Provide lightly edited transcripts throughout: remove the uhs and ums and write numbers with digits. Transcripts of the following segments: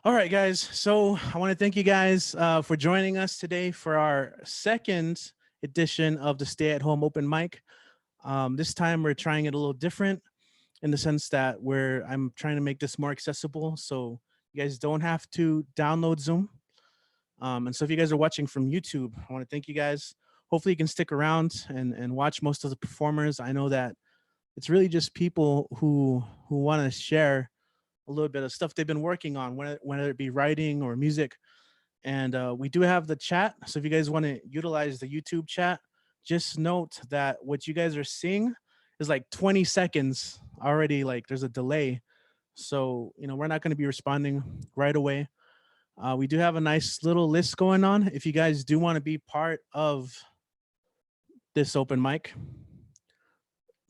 All right, guys. So I want to thank you guys for joining us today for our second edition of the Stay at Home Open Mic. This time we're trying it a little different in the sense that I'm trying to make this more accessible, so you guys don't have to download Zoom. And so if you guys are watching from YouTube, I want to thank you guys. Hopefully you can stick around and watch most of the performers. I know that it's really just people who want to share a little bit of stuff they've been working on, whether it be writing or music. And we do have the chat. So if you guys want to utilize the YouTube chat, just note that what you guys are seeing is like 20 seconds already, like there's a delay. So, we're not going to be responding right away. We do have a nice little list going on. If you guys do want to be part of this open mic,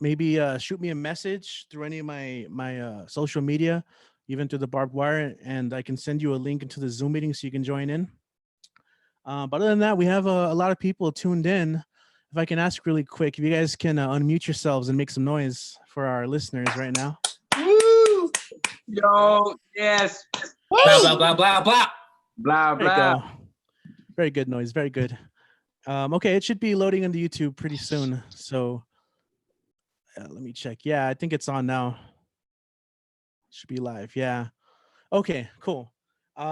maybe shoot me a message through any of my social media, even through the barbed wire, and I can send you a link into the Zoom meeting so you can join in. But other than that, we have a lot of people tuned in. If I can ask really quick, if you guys can unmute yourselves and make some noise for our listeners right now. Woo! Yo, yes. Blah, blah, blah, blah, blah. Blah, There you blah. go. Very good noise. Very good. Okay, it should be loading into YouTube pretty soon. So let me check. Yeah, I think it's on now. Should be live. Yeah. Okay, cool.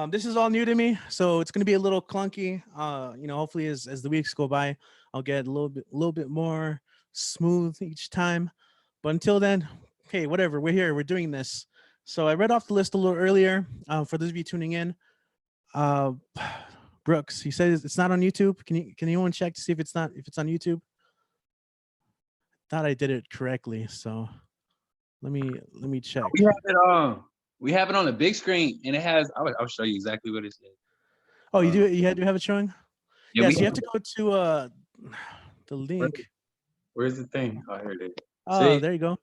This is all new to me, so it's gonna be a little clunky. Hopefully as the weeks go by, I'll get a little bit more smooth each time. But until then, okay, whatever. We're here. We're doing this. So I read off the list a little earlier. For those of you tuning in, Brooks, he says it's not on YouTube. Can anyone check to see if it's on YouTube? Thought I did it correctly, so let me check. We have it on the big screen, and it has. I'll show you exactly what it says. Oh, you do? You have it showing? Yeah, Yes, you have to go to the link. Where's the thing? Oh, here it is. Oh, there you go,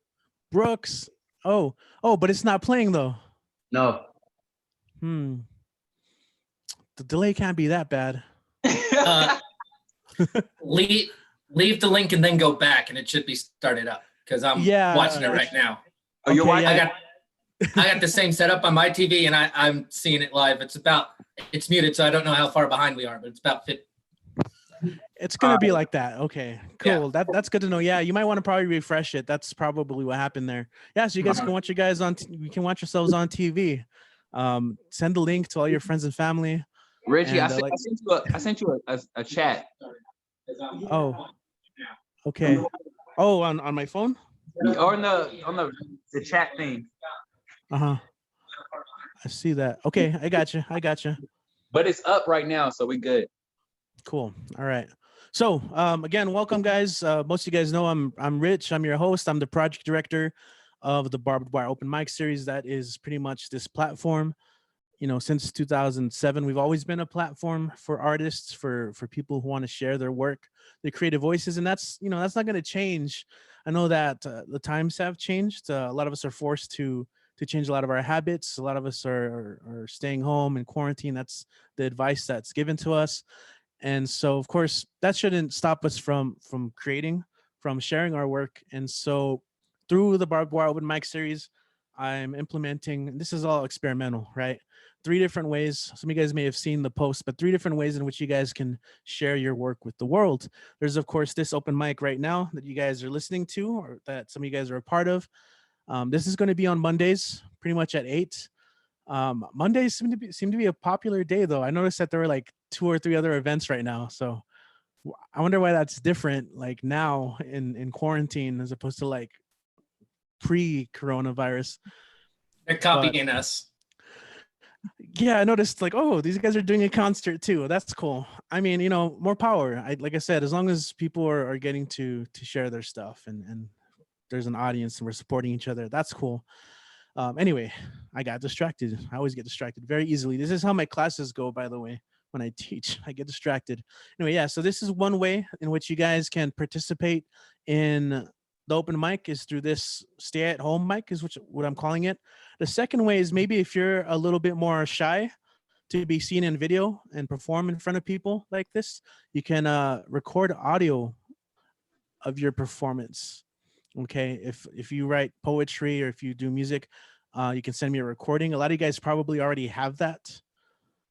Brooks. Oh, but it's not playing though. No. The delay can't be that bad. Leave the link and then go back, and it should be started up because I'm watching it right now. Oh, you're watching? I got the same setup on my TV, and I'm seeing it live. It's muted, so I don't know how far behind we are, but it's about 50. It's gonna be like that. Okay, cool. Yeah. That's good to know. Yeah, you might want to probably refresh it. That's probably what happened there. Yeah, so you guys can watch you can watch yourselves on TV. Send the link to all your friends and family. Reggie, and, I sent you a chat. Oh, okay. Oh, on my phone? Or on the chat thing. I see that. Okay, I got you. But it's up right now, so we good. Cool. All right. So again, welcome, guys. Most of you guys know I'm Rich. I'm your host. I'm the project director of the Barbed Wire Open Mic series. That is pretty much this platform. Since 2007, we've always been a platform for artists, for people who want to share their work, their creative voices, and that's not going to change. I know that the times have changed. A lot of us are forced to change a lot of our habits. A lot of us are staying home in quarantine. That's the advice that's given to us. And so, of course, that shouldn't stop us from creating, from sharing our work. And so through the Barbed Wire Open Mic series, I'm implementing, and this is all experimental, right? 3 different ways. Some of you guys may have seen the post, but 3 different ways in which you guys can share your work with the world. There's, of course, this open mic right now that you guys are listening to, or that some of you guys are a part of. This is going to be on Mondays, pretty much at 8. Mondays seem to be a popular day, though. I noticed that there were like 2 or 3 other events right now. So I wonder why that's different, like now in quarantine as opposed to like pre-coronavirus. They're copying us. Yeah, I noticed like, oh, these guys are doing a concert too. That's cool. I mean, more power. Like I said, as long as people are getting to share their stuff and there's an audience and we're supporting each other, that's cool. Anyway, I got distracted. I always get distracted very easily. This is how my classes go, by the way. When I teach, I get distracted. Anyway, yeah, so this is one way in which you guys can participate in the open mic, is through this stay at home mic, is what I'm calling it. The second way is maybe if you're a little bit more shy to be seen in video and perform in front of people like this, you can record audio of your performance. Okay, if you write poetry or if you do music, You can send me a recording. A lot of you guys probably already have that.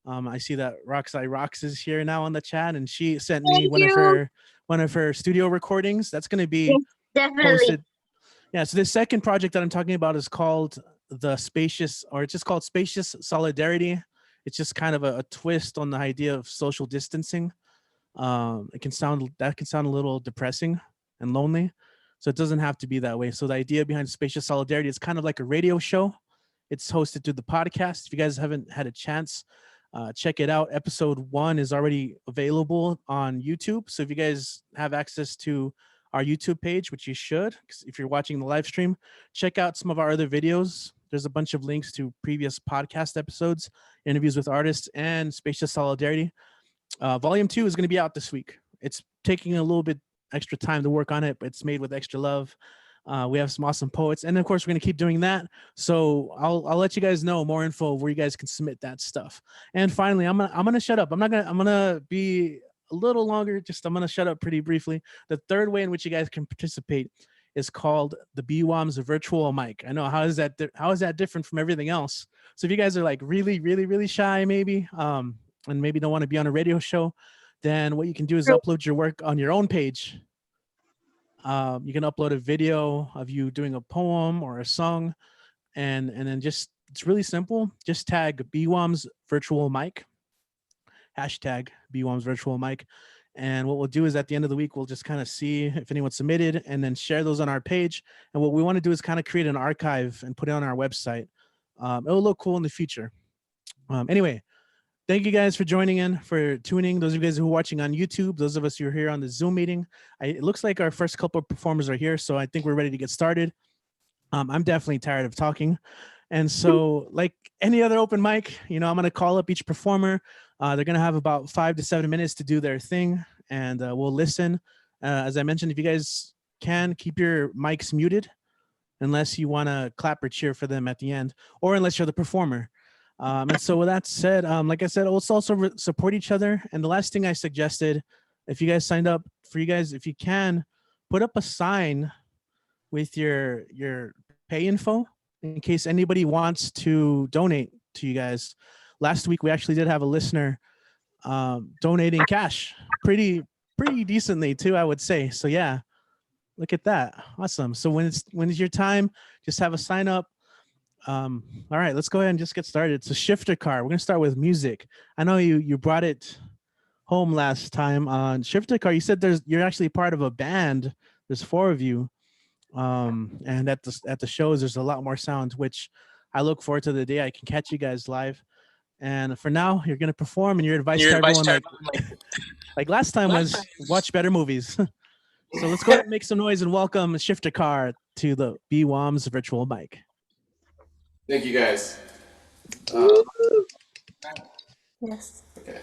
I see that Roxy Rocks is here now on the chat, and she sent me Thank you. one of her studio recordings. That's going to be Yes, definitely. posted. Yeah. So the second project that I'm talking about is called it's just called Spacious Solidarity. It's just kind of a twist on the idea of social distancing. It can sound a little depressing and lonely, so it doesn't have to be that way. So the idea behind Spacious Solidarity is kind of like a radio show. It's hosted through the podcast. If you guys haven't had a chance, check it out. Episode 1 is already available on YouTube. So if you guys have access to our YouTube page, which you should, 'cause if you're watching the live stream, check out some of our other videos. There's a bunch of links to previous podcast episodes, interviews with artists, and Spacious Solidarity. Volume 2 is going to be out this week. It's taking a little bit extra time to work on it, but it's made with extra love. We have some awesome poets, and of course, we're going to keep doing that. So I'll let you guys know more info where you guys can submit that stuff. And finally, I'm gonna shut up. I'm gonna be a little longer. I'm gonna shut up pretty briefly. The third way in which you guys can participate is called the BWOMS virtual mic. I know, how is that different from everything else? So if you guys are like really shy, maybe, and maybe don't want to be on a radio show, then what you can do is upload your work on your own page. You can upload a video of you doing a poem or a song, and then it's really simple. Just tag BWOMS virtual mic, hashtag BWOMS virtual mic. And what we'll do is at the end of the week, we'll just kind of see if anyone submitted and then share those on our page. And what we want to do is kind of create an archive and put it on our website. It'll look cool in the future. Anyway, thank you guys for joining in, for tuning. Those of you guys who are watching on YouTube, those of us who are here on the Zoom meeting, it looks like our first couple of performers are here. So I think we're ready to get started. I'm definitely tired of talking. And so like any other open mic, I'm going to call up each performer. They're going to have about 5 to 7 minutes to do their thing, and we'll listen. As I mentioned, if you guys can, keep your mics muted unless you want to clap or cheer for them at the end, or unless you're the performer. And so with that said, like I said, let's also support each other. And the last thing I suggested, if you guys signed up, if you can, put up a sign with your pay info in case anybody wants to donate to you guys. Last week, we actually did have a listener donating cash pretty decently too, I would say. So yeah, look at that. Awesome. So when it's your time, just have a sign up. All right, let's go ahead and just get started. It's a shifter car. We're gonna start with music. I know you brought it home last time on shifter car. You said you're actually part of a band. There's 4 of you. And at the shows, there's a lot more sound, which I look forward to the day I can catch you guys live. And for now, you're gonna perform, and your advice to everyone, like last time, was watch better movies. So let's go ahead and make some noise and welcome Shifter Car to the BWOMS virtual mic. Thank you, guys. Yes. Okay.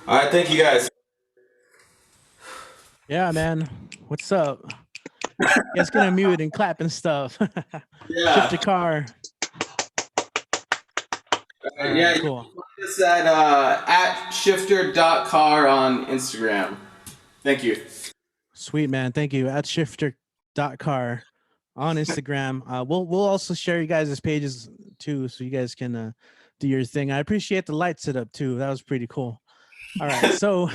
All right, thank you guys. Yeah, man. What's up? You guys gonna mute and clap and stuff. Yeah. Shift your car. All right, Yeah, cool. you can find us at shifter.car on Instagram. Thank you. Sweet, man. Thank you. At shifter.car on Instagram. We'll also share you guys' pages too, so you guys can do your thing. I appreciate the light setup too. That was pretty cool. All right, so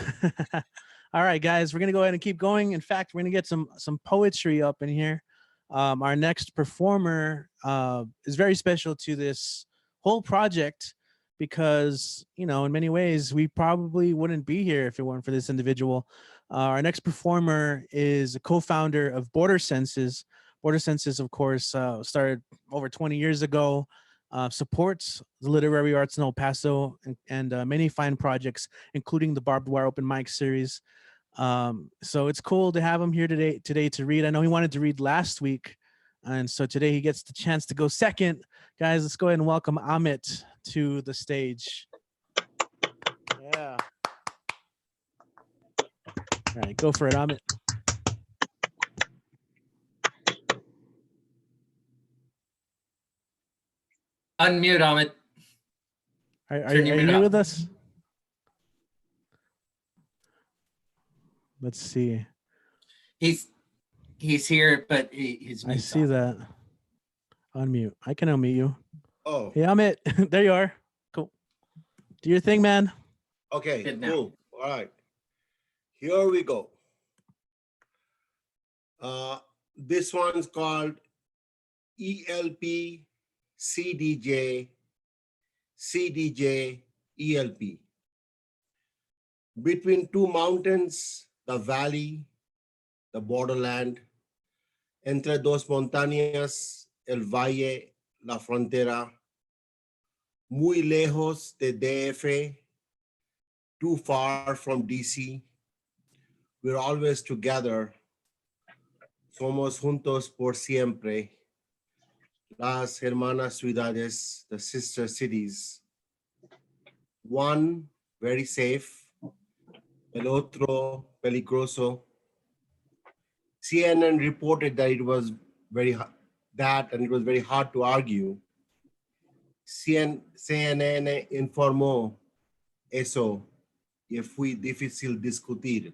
all right, guys, we're gonna go ahead and keep going. In fact, we're gonna get some poetry up in here. Our next performer is very special to this whole project because, you know, in many ways, we probably wouldn't be here if it weren't for this individual. Our next performer is a co-founder of Border Senses. Border Senses, of course, started over 20 years ago. Supports the literary arts in El Paso and many fine projects, including the Barbed Wire Open Mic series. So it's cool to have him here today to read. I know he wanted to read last week, and so today he gets the chance to go second. Guys, let's go ahead and welcome Amit to the stage. Yeah. All right, go for it, Amit. Unmute, Amit. Are Turn your you mute here up. with us? Let's see. He's here, but his I mute's see off. that. Unmute. I can unmute you. Oh, Hey, Amit. There you are. Cool. Do your thing, man. okay, Good now. cool. All right. Here we go. This one's called ELP CDJ CDJ ELP. Between two mountains, the valley, the borderland, entre dos montañas, el valle, la frontera, muy lejos de DF, too far from DC. We're always together. Somos juntos por siempre. Las hermanas ciudades, the sister cities. One very safe, el otro peligroso. CNN reported that it was and it was very hard to argue. CNN informó eso y fue difícil discutir.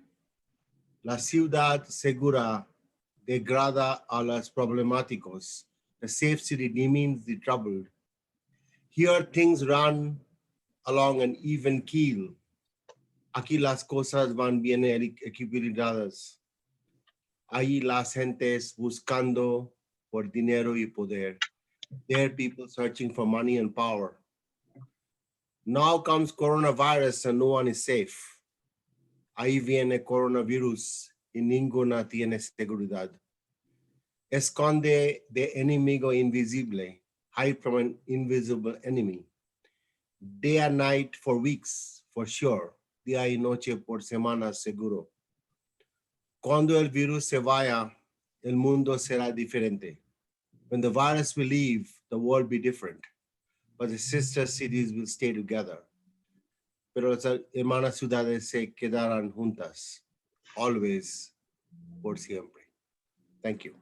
La ciudad segura degrada a los problemáticos. The safe city demeans the troubled. Here things run along an even keel. Aquí las cosas van bien equilibradas. Ahí las gentes buscando por dinero y poder. There are people searching for money and power. Now comes coronavirus and no one is safe. Ahí viene coronavirus y ninguna tiene seguridad. Esconde de enemigo invisible, hide from an invisible enemy. Day and night for weeks, for sure. Día y noche por semanas, seguro. Cuando el virus se vaya, el mundo será diferente. When the virus will leave, the world will be different. But the sister cities will stay together. Pero las hermanas ciudades se quedarán juntas, always, por siempre. Thank you.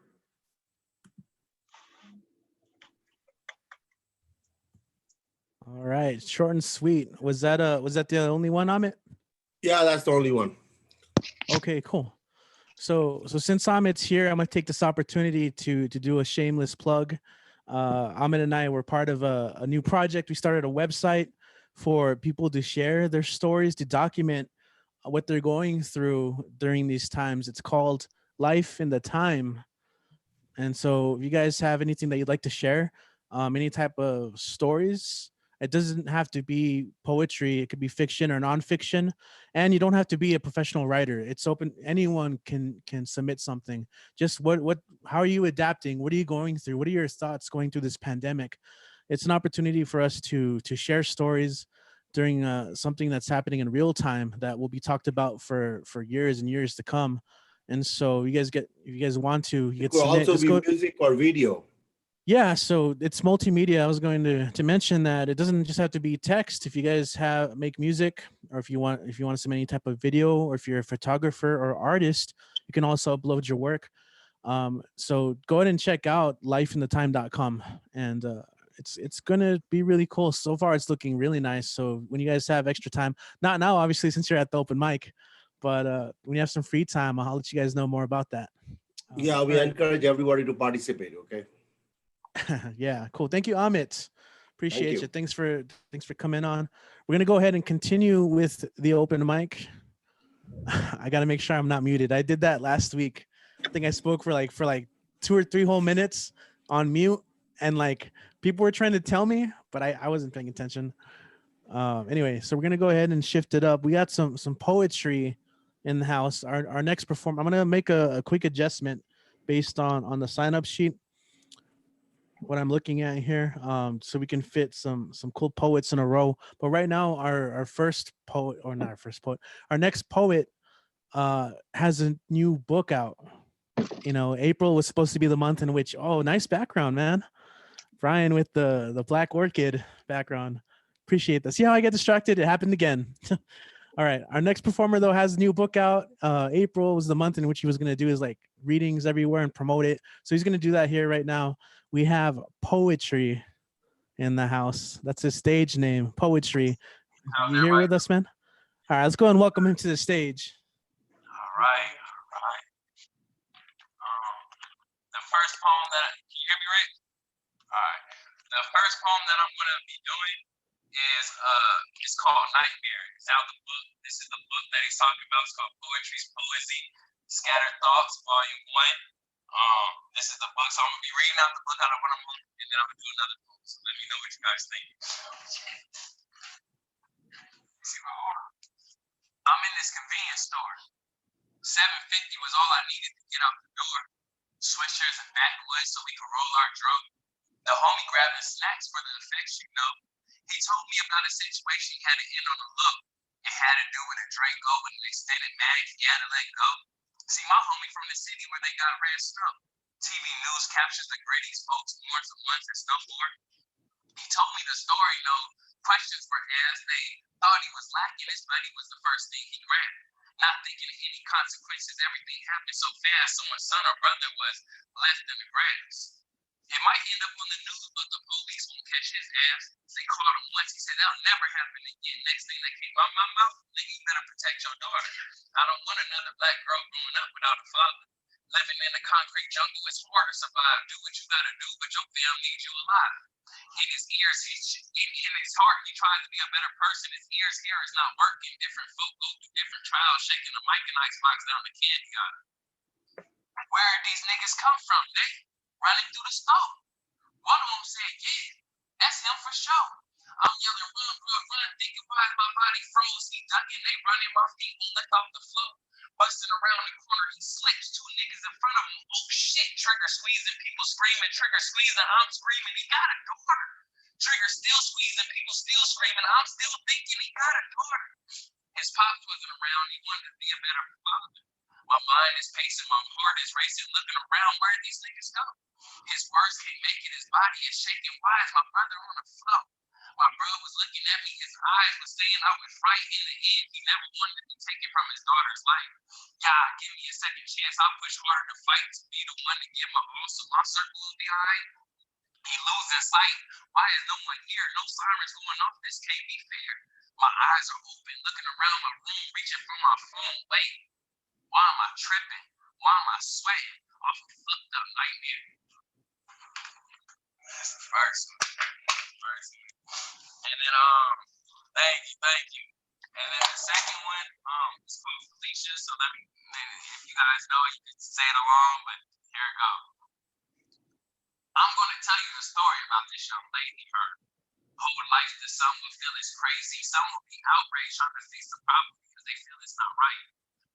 All right. Short and sweet. Was that the only one, Amit? Yeah, that's the only one. Okay, cool. So since Amit's here, I'm gonna take this opportunity to do a shameless plug. Amit and I were part of a new project. We started a website for people to share their stories, to document what they're going through during these times. It's called Life in the Time. And so if you guys have anything that you'd like to share, any type of stories, it doesn't have to be poetry. It could be fiction or nonfiction, and you don't have to be a professional writer. It's open. Anyone can submit something. Just how are you adapting? What are you going through? What are your thoughts going through this pandemic? It's an opportunity for us to share stories during something that's happening in real time that will be talked about for years and years to come. And so if you guys want to, you It can could submit. also be music or video. Yeah, so it's multimedia. I was going to mention that it doesn't just have to be text. If you guys make music, or if you want to submit any type of video, or if you're a photographer or artist, you can also upload your work. So go ahead and check out lifeinthetime.com, and it's gonna be really cool. So far, it's looking really nice. So when you guys have extra time, not now, obviously, since you're at the open mic, but when you have some free time, I'll let you guys know more about that. Yeah, we encourage everybody to participate. Okay. Yeah, cool. Thank you, Amit. Appreciate you. you. Thanks for coming on. We're gonna go ahead and continue with the open mic. I gotta make sure I'm not muted. I did that last week. I think I spoke for like 2 or 3 whole minutes on mute, and like people were trying to tell me, but I wasn't paying attention. Anyway, so we're gonna go ahead and shift it up. We got some poetry in the house. Our next performer, I'm gonna make a quick adjustment based on the sign up sheet, what I'm looking at here, so we can fit some cool poets in a row. But right now, our first poet, or not our first poet, our next poet has a new book out. You know, April was supposed to be the month in which, oh, nice background, man. Brian with the Black Orchid background. Appreciate this. See how I get distracted? It happened again. All right. Our next performer, though, has a new book out. April was the month in which he was going to do his like readings everywhere and promote it. So he's going to do that here right now. We have poetry, in the house. That's his stage name, Poetry. How's You here everybody? with us, man? All right, let's go and welcome him to the stage. All right, all right. The first poem that can you hear me, Rick? All right. The first poem that I'm gonna be doing is it's called Nightmare. It's out the book. This is the book that he's talking about. It's called Poetry's Poesy, Scattered Thoughts, Volume 1. This is the book, so I'm gonna be reading out the book out of one of them, and then I'm gonna do another poem. So let me know what you guys think. I'm in this convenience store. $7.50 was all I needed to get out the door. Swishers and backwoods so we could roll our drum. The homie grabbing snacks for the effects, you know. He told me about a situation he had to end on a low. It had to do with a Draco with an extended mag he had to let go. See, my homie from the city where they got red snow. TV news captures the gritties, folks warns the ones that snowboard. He told me the story, no questions were asked. They thought he was lacking. His buddy was the first thing he grabbed. Not thinking of any consequences, everything happened so fast. Someone's son or brother was left in the grass. It might end up on the news, but the police won't catch his ass. They caught him once. He said, that'll never happen again. Next thing that came out my mouth, nigga, you better protect your daughter. I don't want another black girl growing up without a father. Living in the concrete jungle, it's hard to survive. Do what you gotta do, but your family needs you alive. In his ears, in his heart, he tries to be a better person. His ears here is not working. Different folk go through different trials, shaking the mic and icebox down the candy aisle. Where did these niggas come from? They running through the store. One of them said, yeah, that's him for sure. I'm yelling, run, bro, run, thinking why my body froze. He ducking, they running, my feet won't lift off the floor. Busting around the corner, he slips, two niggas in front of him. Oh shit, trigger squeezing, people screaming, trigger squeezing, I'm screaming, he got a daughter. Trigger still squeezing, people still screaming, I'm still thinking he got a daughter. His pops wasn't around, he wanted to be a better father. My mind is pacing, my heart is racing, looking around, where did these niggas go? His words can't make it, his body is shaking, why is my brother on the floor? My brother was looking at me, his eyes were saying I was right in the end. He never wanted to be taken from his daughter's life. God, give me a second chance, I'll push harder to fight to be the one to give my all, so my circle is behind. He losing sight, why is no one here? No sirens going off, this can't be fair. My eyes are open, looking around my room, reaching for my phone, wait. Why am I tripping? Why am I sweating? Off a fucked up nightmare. That's the first one. And then thank you. And then the second one, is called Felicia. So if you guys know it, you can say it along, but here it goes. I'm gonna tell you the story about this young lady. Her whole life that some will feel is crazy, some will be outraged trying to fix the problem because they feel it's not right.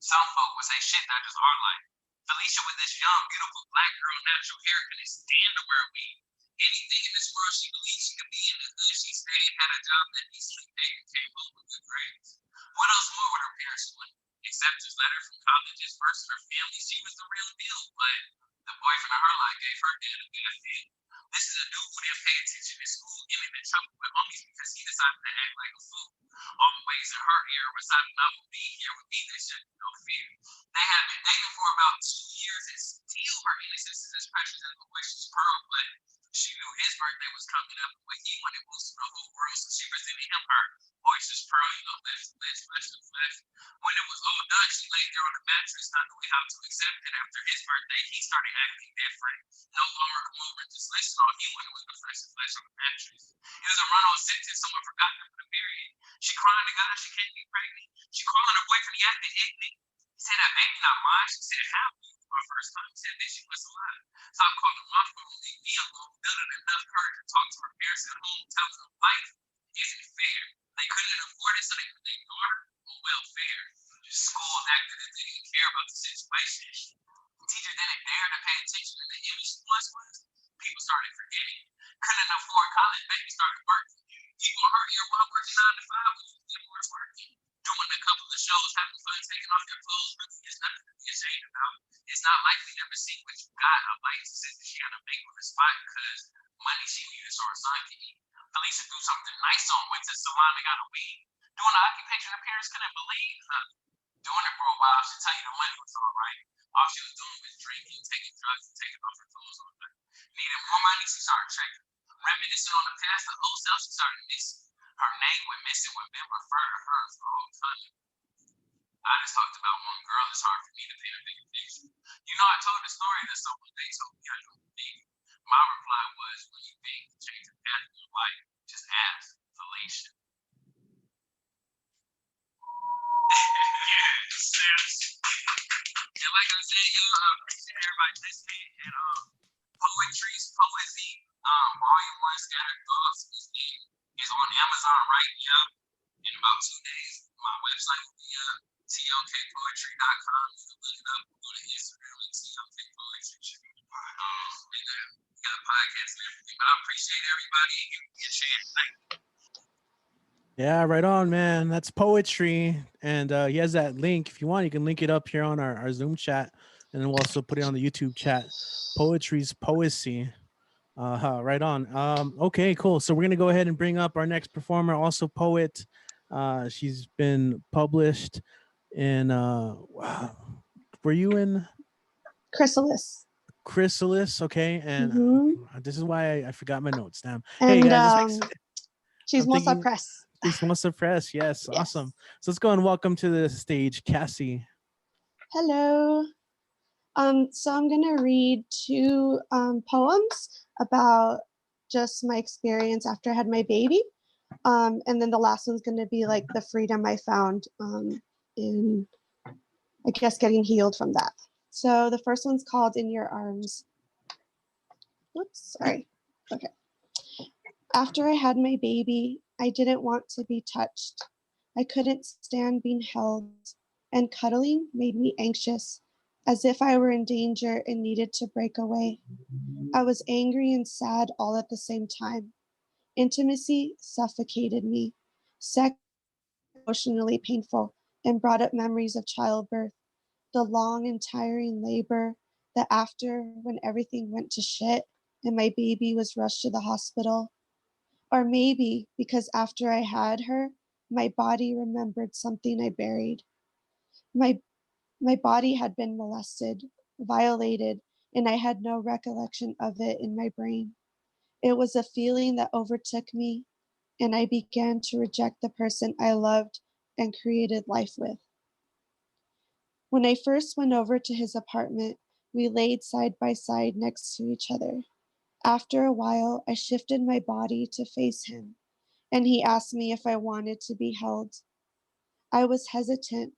Some folk will say, shit, that is our life. Felicia was this young, beautiful black girl, natural hair, couldn't stand to wear a wig. Anything in this world she believed she could be in the good, she stayed, had a job that decently paid, and came home with good grades. What else more would her parents want? Acceptance letter from colleges, first in her family, she was the real deal, but the boyfriend of her life gave her dad a bad feel. This is a dude who didn't pay attention in school, getting in trouble with homies because he decided to act like a fool. Always in her ear, deciding I will be here with me, they should no fear. They had been dating for about 2 years and still her innocence is as precious as the wishes pearl, but she knew his birthday was coming up, but he wanted most of the whole world, so she presented him her voices pearl, flesh to flesh. When it was all done, she laid there on the mattress, not knowing how to accept it. After his birthday, he started acting different. No longer come over and just listen on him when it was the flesh to flesh on the mattress. It was a run-on sentence, someone forgot to put a period. She crying to God, she can't be pregnant. She calling her boyfriend, he acted ignorant. He said, that baby not mine. She said, how? My first time, he said, bitch, she was alive. Stop calling my phone, leave me alone. Building enough courage to talk to her parents at home, telling them life isn't fair. They couldn't afford it, so they put their daughter on welfare. Schools acted as they didn't care about the situation. Teachers didn't dare to pay attention to the image she once was. People started forgetting. Couldn't afford college, baby started working. People hurt your while working 9 to 5 when you didn't work working. Doing a couple of shows, having fun, taking off your clothes, really is nothing to be ashamed about. It's not like we never see what you got. I like to say that she had to make on the spot because money she needed so her son could eat. Felicia threw something nice on, went to the salon and got a weed. Doing an occupation her parents couldn't believe. Doing it for a while, she'd tell you the money was all right. All she was doing was drinking, taking drugs, and taking off her clothes all night. Needed more money, she started checking. Reminiscing on the past, the whole self, she started to miss her name when missing when men refer to her for all time. I just talked about one girl. It's hard for me to paint a bigger picture. You know, I told the story to someone. They told me I don't think. My reply was, when you think change the path of your life, just ask Felicia. Yes. And like I said, y'all, I appreciate everybody listening. And Poetry's Poesy, Volume 1, Scattered Thoughts is on Amazon right now. In about 2 days, my website will be tokpoetry.com. You can look it up. Go to Instagram at tokpoetry. We got podcasts and everything. But I appreciate everybody and give me a chance. Thank you. Yeah, right on, man. That's poetry. And he has that link. If you want, you can link it up here on our Zoom chat. And then we'll also put it on the YouTube chat. Poetry's Poesy. Right on. Okay, cool. So we're going to go ahead and bring up our next performer, also poet. She's been published in, wow. Were you in Chrysalis. Chrysalis? Okay. And this is why I forgot my notes. Damn. Hey, And guys. she's Mosa Press. She's Mosa Press. Yes. Yes. Awesome. So let's go and welcome to the stage, Cassie. Hello. So I'm gonna read 2 poems about just my experience after I had my baby. And then the last one's gonna be like the freedom I found in, I guess, getting healed from that. So the first one's called In Your Arms. Whoops, sorry. Okay. After I had my baby, I didn't want to be touched. I couldn't stand being held, and cuddling made me anxious, as if I were in danger and needed to break away. I was angry and sad all at the same time. Intimacy suffocated me. Sex was emotionally painful and brought up memories of childbirth, the long and tiring labor, the after when everything went to shit and my baby was rushed to the hospital. Or maybe because after I had her, my body remembered something I buried. My body had been molested, violated, and I had no recollection of it in my brain. It was a feeling that overtook me, and I began to reject the person I loved and created life with. When I first went over to his apartment, we laid side by side next to each other. After a while, I shifted my body to face him, and he asked me if I wanted to be held. I was hesitant,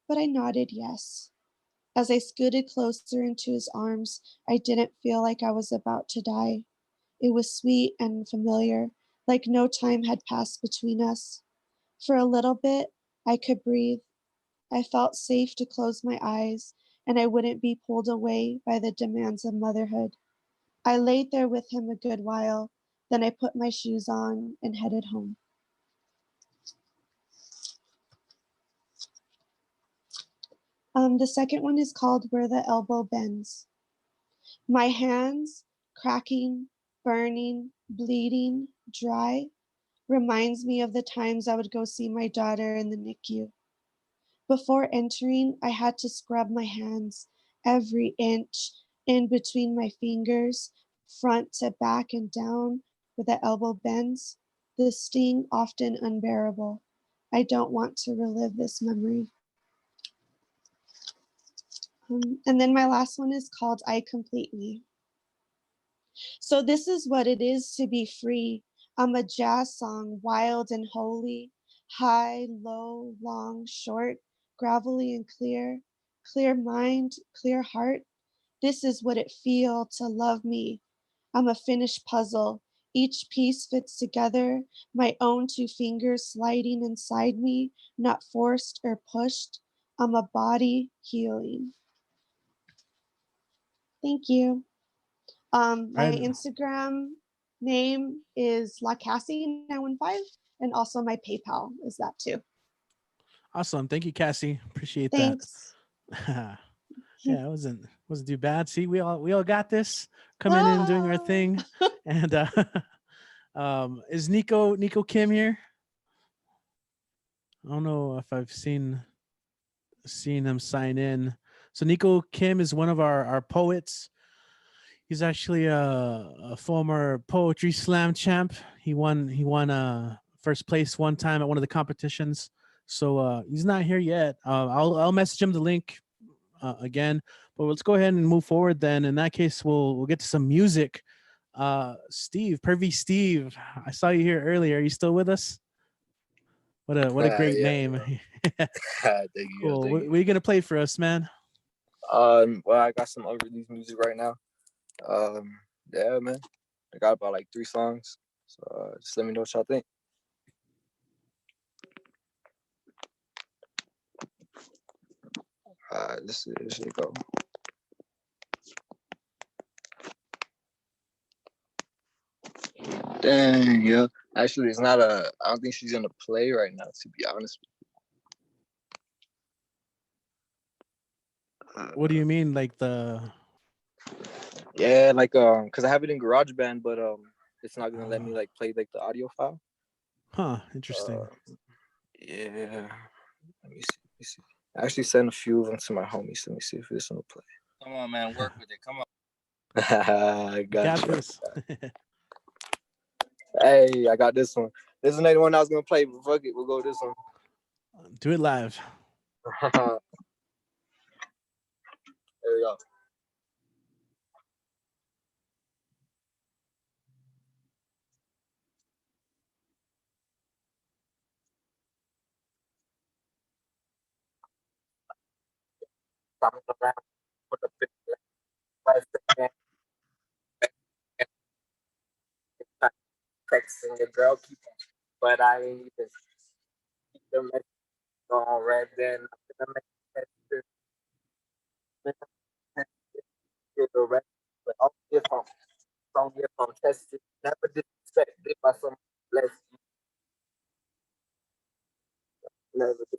but I nodded yes. As I scooted closer into his arms, I didn't feel like I was about to die. It was sweet and familiar, like no time had passed between us. For a little bit, I could breathe. I felt safe to close my eyes, and I wouldn't be pulled away by the demands of motherhood. I laid there with him a good while, then I put my shoes on and headed home. The second one is called Where the Elbow Bends. My hands, cracking, burning, bleeding, dry, reminds me of the times I would go see my daughter in the NICU. Before entering, I had to scrub my hands, every inch in between my fingers, front to back and down where the elbow bends, the sting often unbearable. I don't want to relive this memory. And then my last one is called I Complete Me. So this is what it is to be free. I'm a jazz song, wild and holy, high, low, long, short, gravelly and clear, clear mind, clear heart. This is what it feel to love me. I'm a finished puzzle. Each piece fits together, my own 2 fingers sliding inside me, not forced or pushed. I'm a body healing. Thank you. My Instagram name is LaCassie915, and also my PayPal is that too. Awesome. Thank you, Cassie. Appreciate Thanks. that. Yeah, it wasn't too bad. See, we all got this, coming in, doing our thing. And is Nico Kim here? I don't know if I've seen him sign in. So Nico Kim is one of our poets. He's actually a former poetry slam champ. He won first place one time at one of the competitions. So he's not here yet. I'll message him the link again. But let's go ahead and move forward then. In that case, we'll get to some music. Steve, Pervy Steve, I saw you here earlier. Are you still with us? What a great Yeah, name. Thank you. Cool. Thank What you. are you gonna play for us, man? Well, I got some unreleased music right now. Yeah, man. I got about like 3 songs. So just let me know what y'all think. This should go. Dang, yeah. Actually, it's not I don't think she's gonna play right now, to be honest. What do you mean, like the? Yeah, like cause I have it in GarageBand, but it's not gonna let me like play like the audio file. Huh? Interesting. Yeah. Let me see. I actually sent a few of them to my homies. Let me see if this one will play. Come on, man, work with it. Come on. I got you. This. Hey, I got this one. This is the one I was gonna play, but fuck it, we'll go with this one. Do it live. There we go. Texting your girl, but I ain't even keep the message on red. Then I'm gonna make the rest. But only if I'm tested, never disrespected by some less. Never disrespected.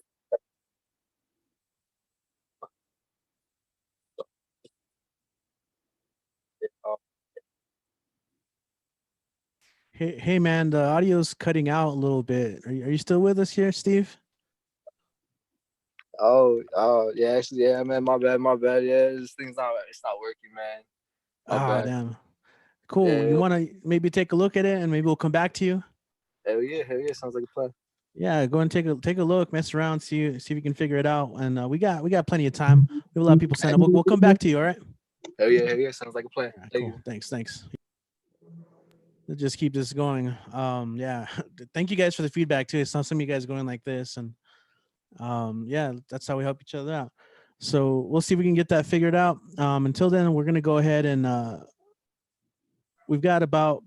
Hey, man, the audio's cutting out a little bit. Are you still with us here, Steve? Oh, yeah, actually, yeah, man, my bad. Yeah, it's not working, man. Ah, damn. Cool. Yeah. You want to maybe take a look at it, and maybe we'll come back to you. Hell yeah, sounds like a plan. Yeah, go and take a look, mess around, see if you can figure it out. And we got plenty of time. We have a lot of people sign up. We'll come back to you. All right. Hell yeah, sounds like a plan. Right, cool. Thanks. Let's just keep this going. Yeah. Thank you guys for the feedback too. It's not some of you guys going like this, and yeah, that's how we help each other out. So we'll see if we can get that figured out. Until then, we're gonna go ahead and we've got about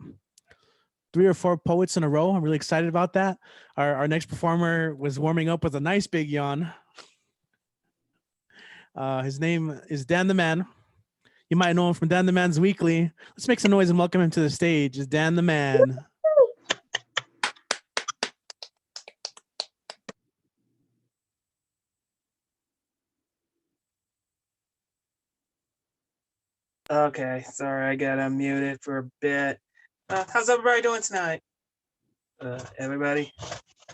3 or 4 poets in a row. I'm really excited about that. Our next performer was warming up with a nice big yawn. His name is Dan the Man. You might know him from Dan the Man's Weekly. Let's make some noise and welcome him to the stage. It's Dan the Man. Okay, sorry, I got unmuted for a bit. How's everybody doing tonight? Everybody?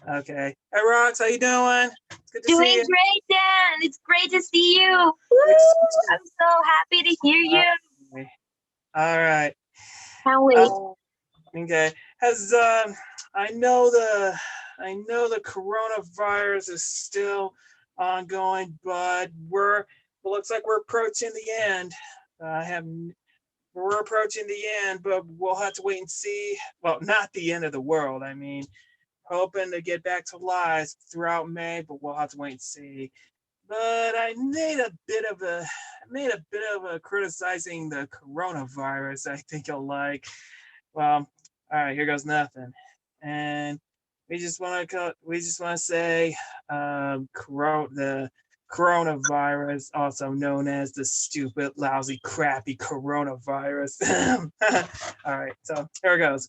Okay. Hey, Rox, how you doing? It's good to see Doing you. great, Dan. It's great to see you. Woo! I'm so happy to hear you. All right. Can't wait. Okay. Has I know the coronavirus is still ongoing, but it looks like we're approaching the end. We're approaching the end, but we'll have to wait and see. Well, not the end of the world. I mean, hoping to get back to lives throughout May, but we'll have to wait and see. But I made a bit of a criticizing the coronavirus. I think you'll like. Well, all right, here goes nothing. And we just want to say, the coronavirus, also known as the stupid, lousy, crappy coronavirus. All right, so here it goes.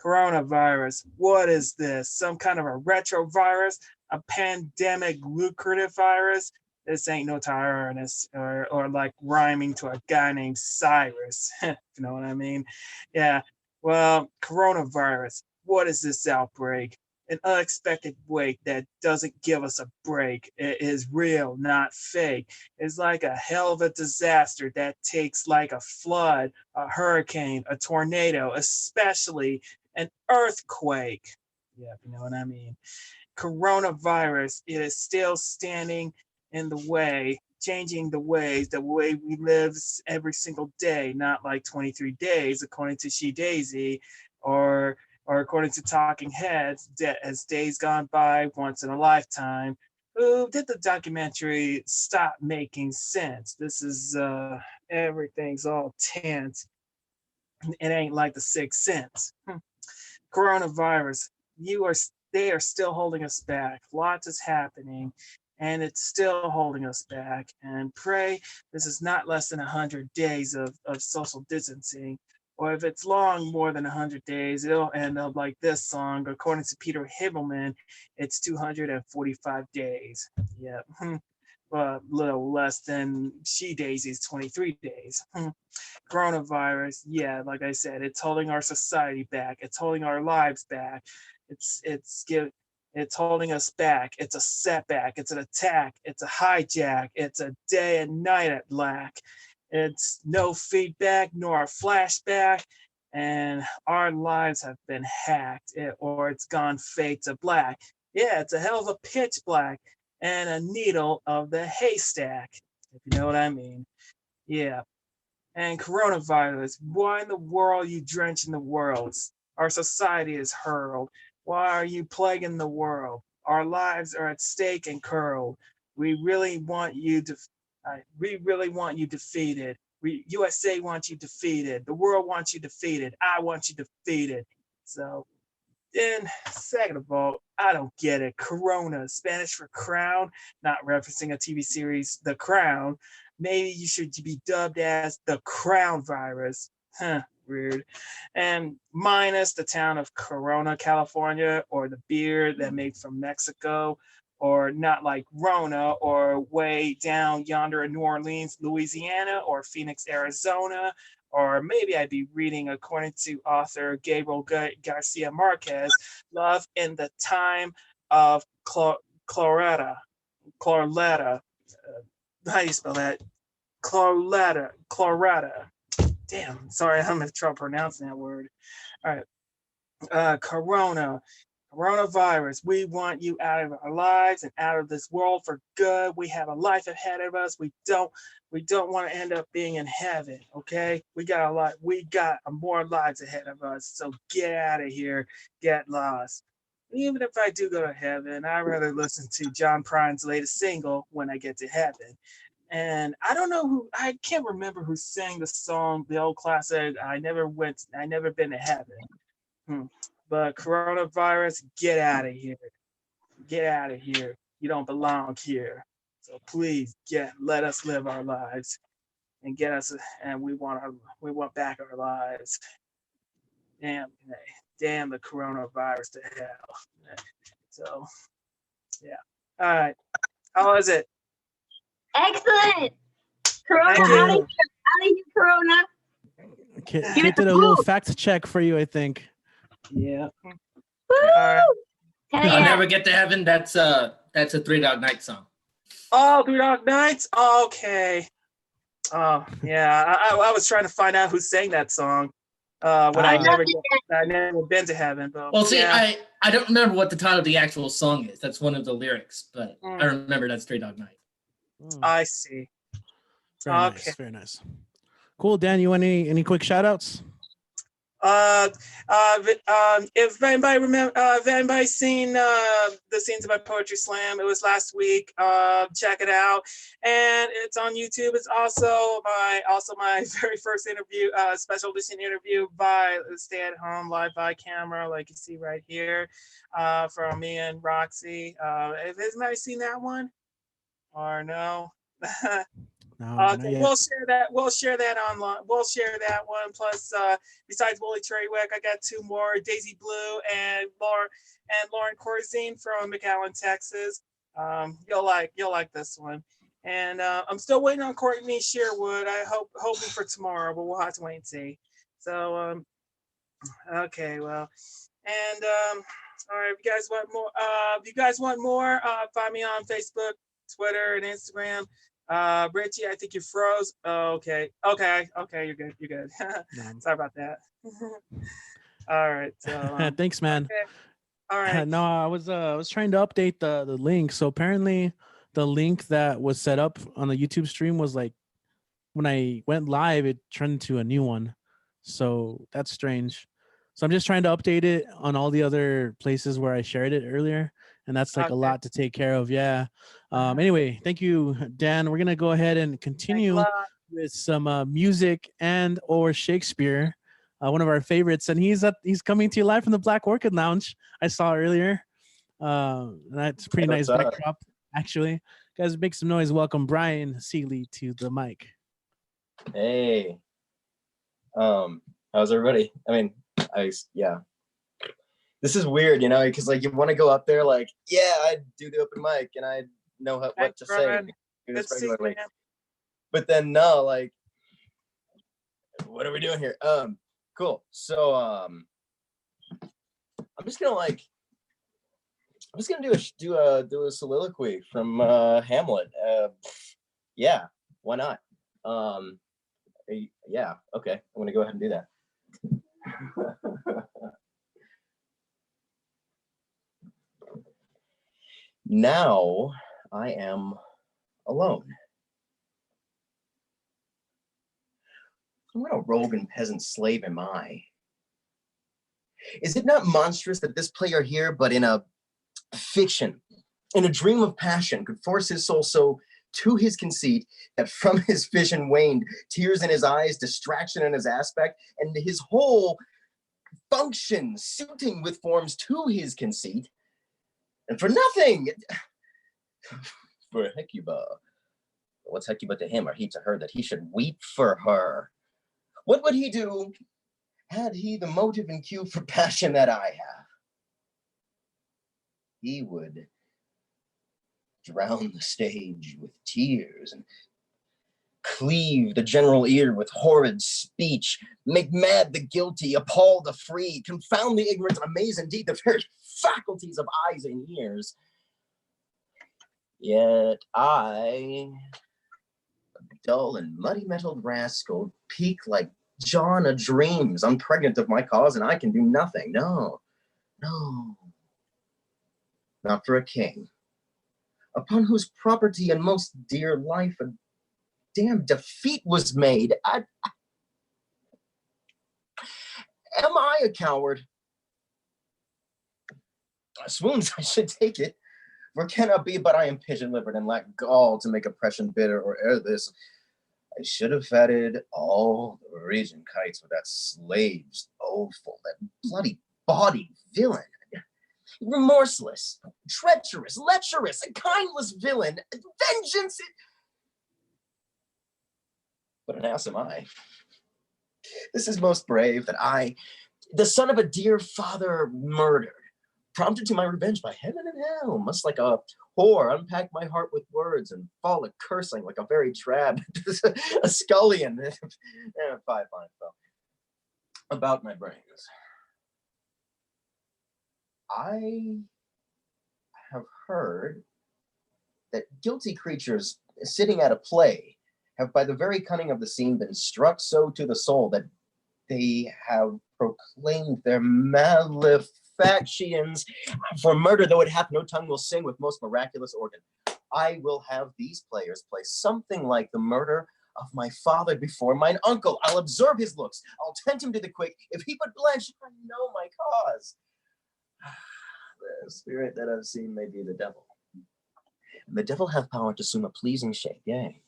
Coronavirus. What is this? Some kind of a retrovirus? A pandemic lucrative virus? This ain't no Tyrannus or like rhyming to a guy named Cyrus. If you know what I mean? Yeah. Well, coronavirus. What is this outbreak? an unexpected wake that doesn't give us a break. It is real, not fake. It's like a hell of a disaster that takes like a flood, a hurricane, a tornado, especially an earthquake. Yeah, you know what I mean. Coronavirus, it is still standing in the way, changing the way we live every single day, not like 23 days, according to She Daisy, or according to Talking Heads, as days gone by once in a lifetime. Who did the documentary stop making sense? This is everything's all tense. It ain't like the Sixth Sense. Coronavirus, they are still holding us back. Lots is happening, and it's still holding us back. And pray this is not less than 100 days of social distancing. Or if it's long, more than 100 days, it'll end up like this song. According to Peter Hibelman, it's 245 days. Yeah, a little less than She Daisy's 23 days. Coronavirus, yeah, like I said, it's holding our society back. It's holding our lives back. It's holding us back. It's a setback. It's an attack. It's a hijack. It's a day and night at lack. It's no feedback nor a flashback, and our lives have been hacked, or it's gone fade to black. Yeah, it's a hell of a pitch black and a needle of the haystack, if you know what I mean. Yeah. And coronavirus, why in the world are you drenching the world? Our society is hurled. Why are you plaguing the world? Our lives are at stake and curled. We really want you defeated. USA wants you defeated. The world wants you defeated. I want you defeated. So then, second of all, I don't get it. Corona, Spanish for crown, not referencing a TV series, The Crown. Maybe you should be dubbed as the Crown Virus. Huh, weird. And minus the town of Corona, California, or the beer that made from Mexico, or not like Rona, or way down yonder in New Orleans, Louisiana, or Phoenix, Arizona. Or maybe I'd be reading, according to author Gabriel Garcia Marquez, Love in the Time of Cloretta. How do you spell that? Cloretta. Damn, sorry, I'm having trouble pronouncing that word. All right. Coronavirus, we want you out of our lives and out of this world for good. We have a life ahead of us. We don't want to end up being in heaven, okay? We got more lives ahead of us. So get out of here, get lost. Even if I do go to heaven, I'd rather listen to John Prine's latest single, When I Get to Heaven. And I can't remember who sang the song, the old classic, I never been to heaven. But coronavirus, get out of here. Get out of here. You don't belong here. So please let us live our lives and get us, and we want back our lives. Damn the coronavirus to hell. So, yeah. All right. How was it? Excellent. Corona, out of here, Corona. Kate did a little fact check for you, I think. Yeah. Woo! Hell I'll yeah. Never Get to Heaven. That's a Three Dog Night song. Oh, Three Dog Nights? Okay. Oh, yeah. I was trying to find out who sang that song. When I never been to heaven. But, well, see, yeah. I don't remember what the title of the actual song is. That's one of the lyrics, but I remember that's Three Dog Night. I see. Very nice. Very nice. Cool. Dan, you want any quick shout outs? If anybody seen the scenes of my poetry slam, it was last week. Check it out, and it's on YouTube. It's also my very first interview, special edition interview by Stay at Home live by camera, like you see right here, from me and Roxy. Has anybody seen that one, or no? No, okay, we'll share that online. We'll share that one. Plus, besides Wooly Tradewick, I got two more: Daisy Blue and Lauren Corzine from McAllen, Texas. You'll like this one. And I'm still waiting on Courtney Sherwood. Hoping for tomorrow, but we'll have to wait and see. So okay, well, and All right, if you guys want more, find me on Facebook, Twitter, and Instagram. Richie, I think you froze. Oh, okay, you're good. Sorry about that. All right, so thanks, man. okay. All right. No, I was trying to update the link. So apparently, the link that was set up on the YouTube stream was like, when I went live, it turned into a new one. So that's strange. So I'm just trying to update it on all the other places where I shared it earlier, and that's like a lot to take care of. Yeah. Anyway, thank you, Dan. We're gonna go ahead and continue with some music and or Shakespeare, one of our favorites, and he's coming to you live from the Black Orchid Lounge. I saw earlier. That's a pretty nice backdrop, actually. Guys, make some noise. Welcome Brian Seeley to the mic. Hey. How's everybody? I mean, yeah. This is weird, you know, because like you want to go up there like, yeah, I do the open mic and I know what to say. But then no, like, what are we doing here? Cool. So I'm just gonna do a soliloquy from Hamlet. Yeah, why not? Yeah, okay. I'm gonna go ahead and do that. Now I am alone. What a rogue and peasant slave am I? Is it not monstrous that this player here, but in a fiction, in a dream of passion, could force his soul so to his conceit that from his vision waned, tears in his eyes, distraction in his aspect, and his whole function suiting with forms to his conceit, and for nothing, for Hecuba. What's Hecuba to him, or he to her, that he should weep for her? What would he do had he the motive and cue for passion that I have? He would drown the stage with tears and cleave the general ear with horrid speech, make mad the guilty, appall the free, confound the ignorant, amaze indeed the very faculties of eyes and ears. Yet I, a dull and muddy-mettled rascal, peak like John of dreams, unpregnant of my cause, and I can do nothing. No, not for a king, upon whose property and most dear life a damn defeat was made. Am I a coward? Swoons, I should take it, for cannot be, but I am pigeon-livered and lack gall to make oppression bitter, or ere this, I should have fatted all the region kites with that slave's offal, that bloody body villain, remorseless, treacherous, lecherous, a kindless villain, vengeance. But an ass am I. This is most brave that I, the son of a dear father murdered, prompted to my revenge by heaven and hell, must like a whore unpack my heart with words and fall a cursing like a very drab, a scullion. 5 lines fell about my brains. I have heard that guilty creatures sitting at a play have by the very cunning of the scene been struck so to the soul that they have proclaimed their malefactions for murder, though it hath no tongue will sing with most miraculous organ. I will have these players play something like the murder of my father before mine uncle. I'll observe his looks. I'll tempt him to the quick. If he but blench, I know my cause. The spirit that I've seen may be the devil. And the devil hath power to assume a pleasing shape, yea.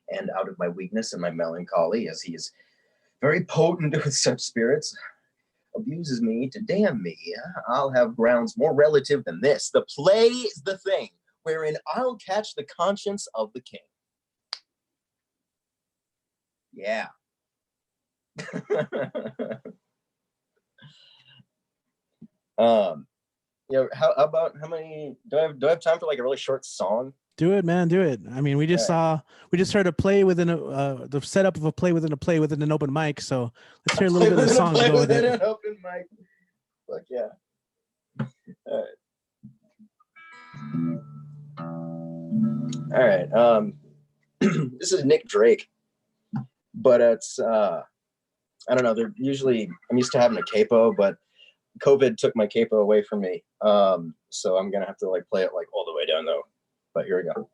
And out of my weakness and my melancholy, as he is very potent with such spirits, abuses me to damn me, I'll have grounds more relative than this. The play is the thing wherein I'll catch the conscience of the king. Yeah. You know, how many do I have time for like a really short song? Do it, man. Do it. I mean, we just heard a play within the setup of a play within an open mic. So let's hear a little bit of the song. Play within an open mic. Fuck yeah. All right. This is Nick Drake, but it's I don't know. They're usually I'm used to having a capo, but COVID took my capo away from me. So I'm gonna have to like play it like all the way down though. But here we go.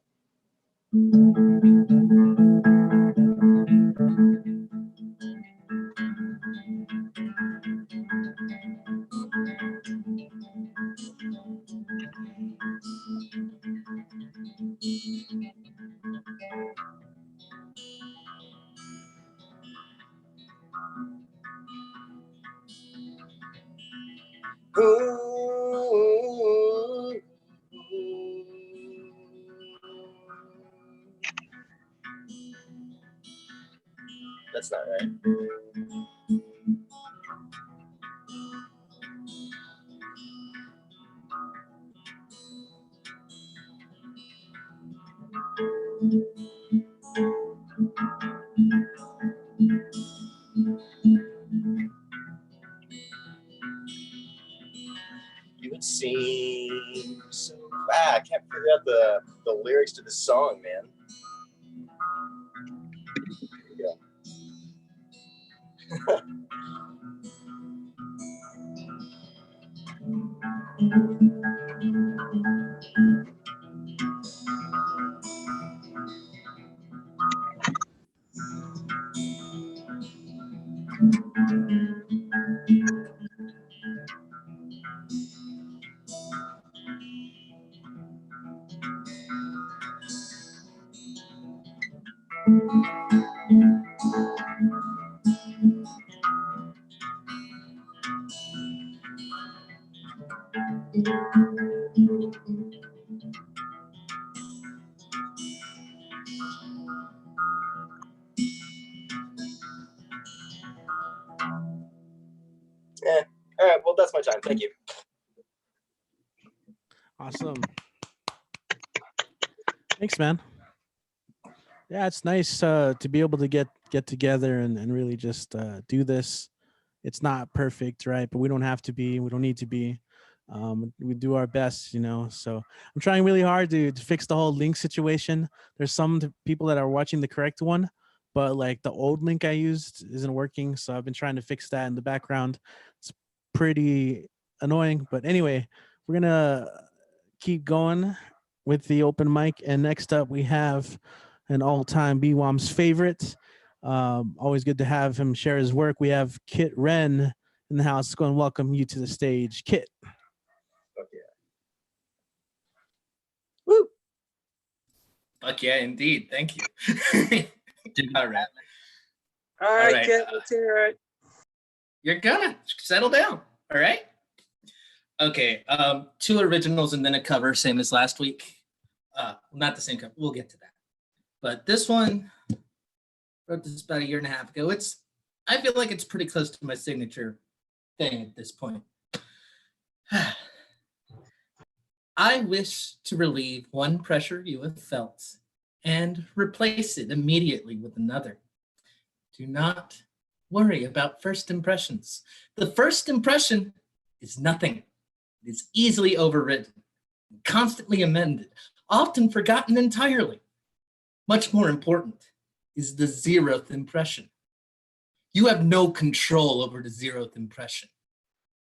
That's not right. You would seem so. I can't figure out the lyrics to the song, man. Yeah. All right. Well, that's my time. Thank you. Awesome. Thanks, man. Yeah, it's nice to be able to get together and really just do this. It's not perfect, right? But we don't have to be. We don't need to be. We do our best, you know. So I'm trying really hard to fix the whole link situation. There's some people that are watching the correct one, but like the old link I used isn't working. So I've been trying to fix that in the background. It's pretty annoying, but anyway, we're gonna keep going with the open mic. And next up, we have an all-time BWOMS favorite. Always good to have him share his work. We have Kit Wren in the house. Go and welcome you to the stage, Kit. Fuck yeah. Woo! Fuck yeah, indeed. Thank you. All right. All right, right, Kit, let's hear it. You're gonna settle down. All right. Okay. 2 originals and then a cover, same as last week. Not the same cover. We'll get to that. But this one, wrote this about 1.5 years ago. I feel like it's pretty close to my signature thing at this point. I wish to relieve one pressure you have felt and replace it immediately with another. Do not worry about first impressions. The first impression is nothing. It is easily overridden, constantly amended, often forgotten entirely. Much more important is the 0th impression. You have no control over the 0th impression.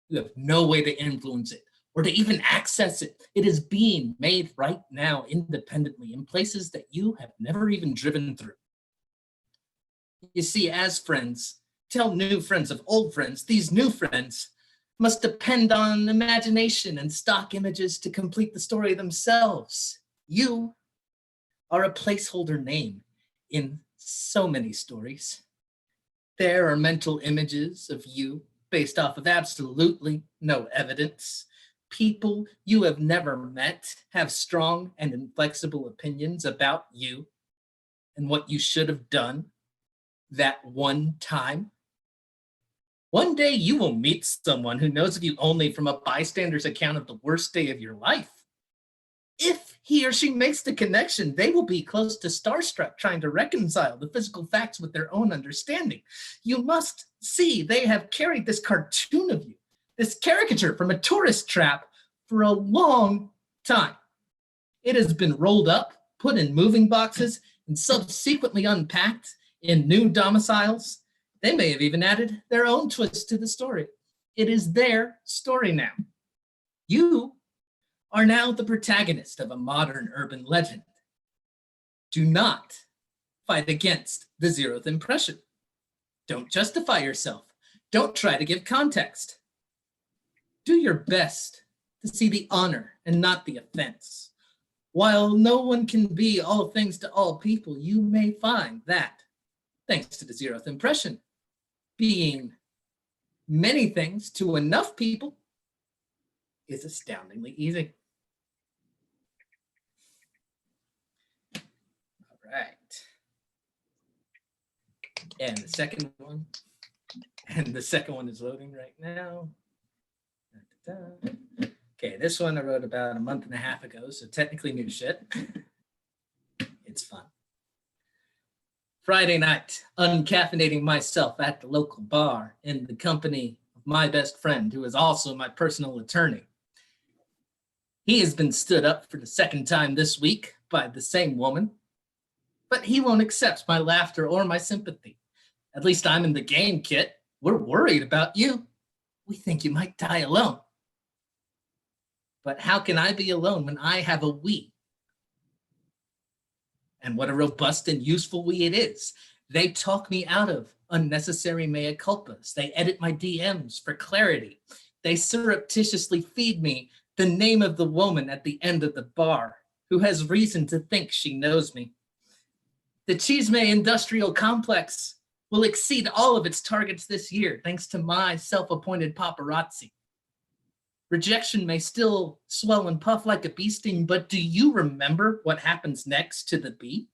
You have no way to influence it or to even access it. It is being made right now independently in places that you have never even driven through. You see, as friends, tell new friends of old friends, these new friends must depend on imagination and stock images to complete the story themselves. You are a placeholder name in so many stories. There are mental images of you based off of absolutely no evidence. People you have never met have strong and inflexible opinions about you and what you should have done that one time. One day you will meet someone who knows of you only from a bystander's account of the worst day of your life. If he or she makes the connection, they will be close to starstruck, trying to reconcile the physical facts with their own understanding. You must see they have carried this cartoon of you, this caricature from a tourist trap, for a long time. It has been rolled up, put in moving boxes, and subsequently unpacked in new domiciles. They may have even added their own twist to the story. It is their story now. You are now the protagonist of a modern urban legend. Do not fight against the 0th impression. Don't justify yourself. Don't try to give context. Do your best to see the honor and not the offense. While no one can be all things to all people, you may find that, thanks to the 0th impression, being many things to enough people is astoundingly easy. All right. And the second one is loading right now. Okay, this one I wrote about a month and a half ago, so technically new shit. It's fun. Friday night, uncaffeinating myself at the local bar in the company of my best friend, who is also my personal attorney. He has been stood up for the second time this week by the same woman, but he won't accept my laughter or my sympathy. At least I'm in the game, Kit. We're worried about you. We think you might die alone. But how can I be alone when I have a we? And what a robust and useful we it is. They talk me out of unnecessary mea culpas. They edit my DMs for clarity. They surreptitiously feed me the name of the woman at the end of the bar who has reason to think she knows me. The Chisme Industrial Complex will exceed all of its targets this year thanks to my self-appointed paparazzi. Rejection may still swell and puff like a bee sting, but do you remember what happens next to the bee?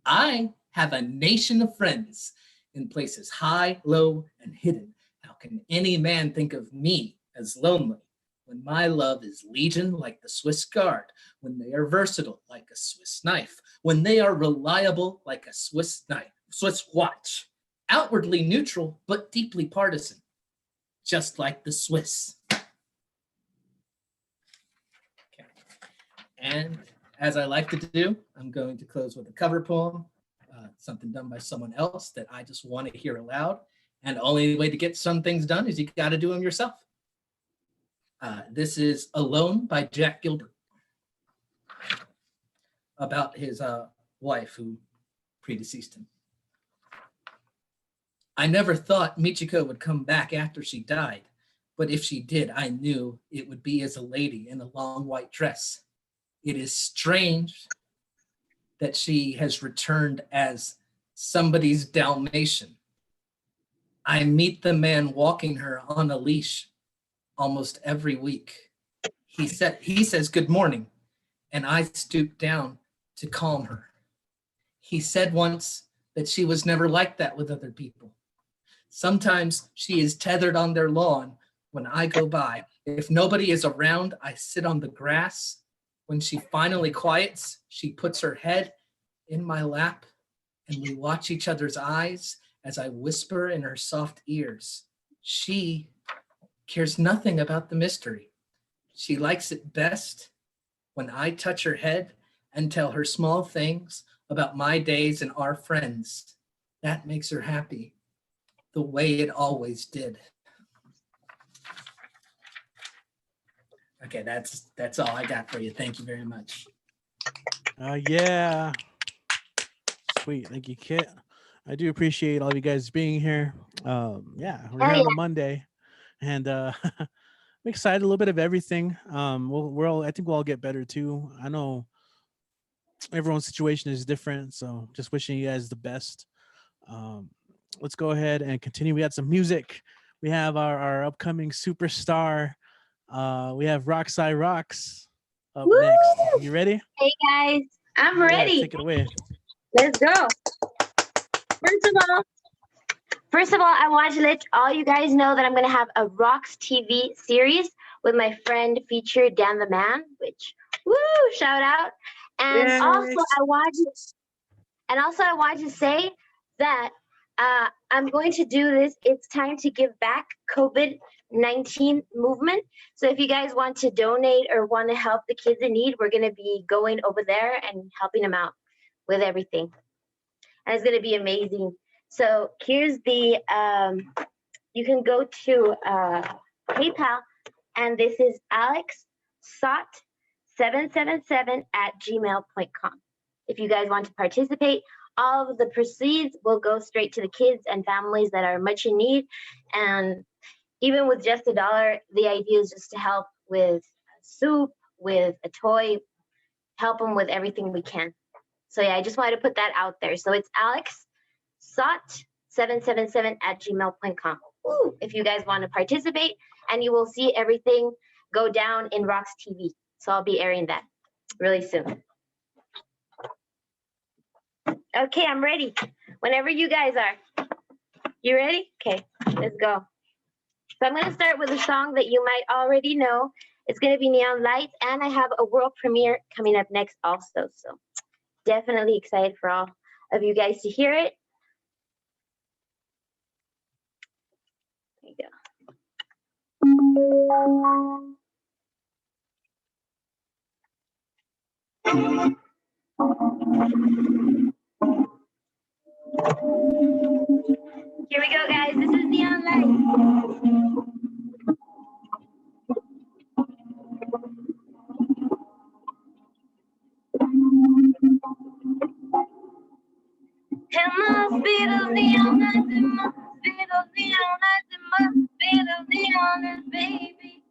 I have a nation of friends in places high, low, and hidden. How can any man think of me as lonely when my love is legion like the Swiss Guard, when they are versatile like a Swiss knife, when they are reliable like a Swiss knife, Swiss watch, outwardly neutral but deeply partisan, just like the Swiss. And as I like to do, I'm going to close with a cover poem, something done by someone else that I just want to hear aloud. And the only way to get some things done is you got to do them yourself. This is Alone by Jack Gilbert, about his wife who predeceased him. I never thought Michiko would come back after she died, but if she did, I knew it would be as a lady in a long white dress. It is strange that she has returned as somebody's Dalmatian. I meet the man walking her on a leash almost every week. He says good morning, and I stoop down to calm her. He said once that she was never like that with other people. Sometimes she is tethered on their lawn when I go by. If nobody is around, I sit on the grass. When she finally quiets, she puts her head in my lap and we watch each other's eyes as I whisper in her soft ears. She cares nothing about the mystery. She likes it best when I touch her head and tell her small things about my days and our friends. That makes her happy, the way it always did. Okay, that's all I got for you. Thank you very much. Yeah. Sweet. Thank you, Kit. I do appreciate all of you guys being here. Yeah, we're here on a Monday, and I'm excited. A little bit of everything. I think we'll all get better too. I know everyone's situation is different, so just wishing you guys the best. Let's go ahead and continue. We had some music. We have our upcoming superstar. We have Roxy Rocks up Woo! next. You ready? Hey guys, I'm ready. Yeah, take it away. Let's go. First of all, I wanted to let all you guys know that I'm going to have a Rocks TV series with my friend featured Dan the Man, which, woo, shout out. And Yes. also I wanted to say that I'm going to do this. It's time to give back COVID 19 movement. So if you guys want to donate or want to help the kids in need, we're going to be going over there and helping them out with everything. And it's going to be amazing. So here's the, you can go to PayPal, and this is alexsott777@gmail.com. If you guys want to participate, all of the proceeds will go straight to the kids and families that are much in need. And even with just $1, the idea is just to help with soup, with a toy, help them with everything we can. So yeah, I just wanted to put that out there. So it's alexsott777@gmail.com. If you guys want to participate, and you will see everything go down in Rocks TV. So I'll be airing that really soon. Okay, I'm ready. Whenever you guys are. You ready? Okay, let's go. So I'm going to start with a song that you might already know. It's going to be Neon Lights, and I have a world premiere coming up next also. So definitely excited for all of you guys to hear it. There you go. Here we go, guys. This is Neon Lights. It must be the neon lights, it must be the neon lights, it must be the neon lights, baby.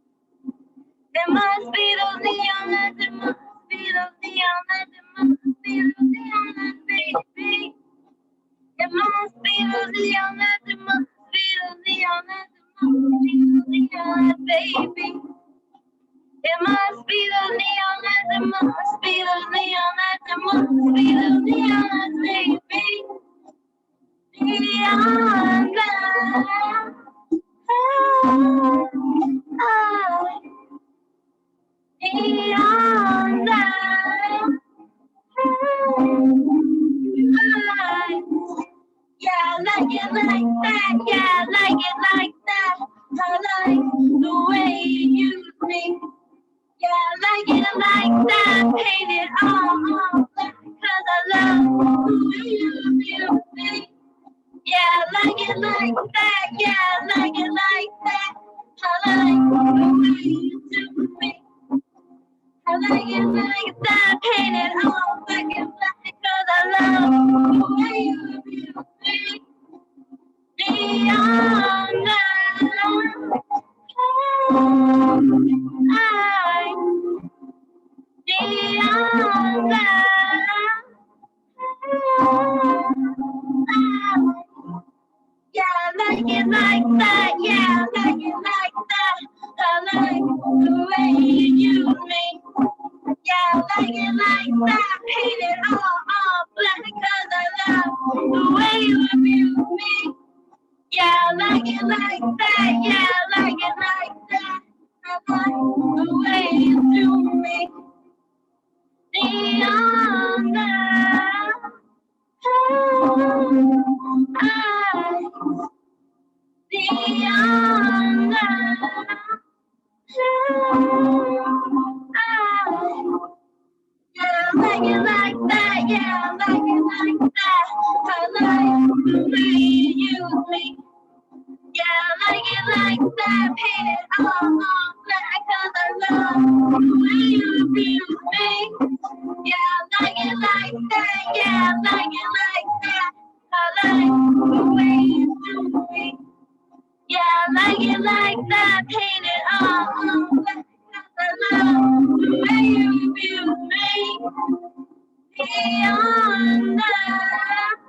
It must be the neon lights, it must be the neon lights, it must be the neon lights, baby. It must be the neon lights, it must be the neon lights, it must be the neon lights, baby. It must be the neon lights, it must be the neon lights, it must be the neon lights, baby. Neon lights, neon lights, yeah, I like it like that, yeah, I like it like that. I like the way you use me. Yeah, I like it like that, paint it all black, 'cause I love the way you use me. Yeah, I like it like that, yeah, I like it like that. I like the way you do me. I like it like that, paint it all black and black, 'cause I love the way you use me. Neon lights, neon lights. Yeah, I like it like that. Yeah, I like it like that. I like the way you use me. Yeah, I like it like that. Paint it all black, 'cause I love the way you abuse me. Yeah, I like it like that. Yeah, I like it like that. I like the way you do me. Neon lights, neon lights. Yeah, I like it like that. Yeah, I like it like that. I like the way you use me. Yeah, I like it like that. Paint it all black, 'cause I love the way you abuse me. Yeah, I like it like that. Yeah, I like it like that. I like the way you do me. Yeah, I like it like that. Paint it all black, 'cause I love the way you abuse me. Neon lights,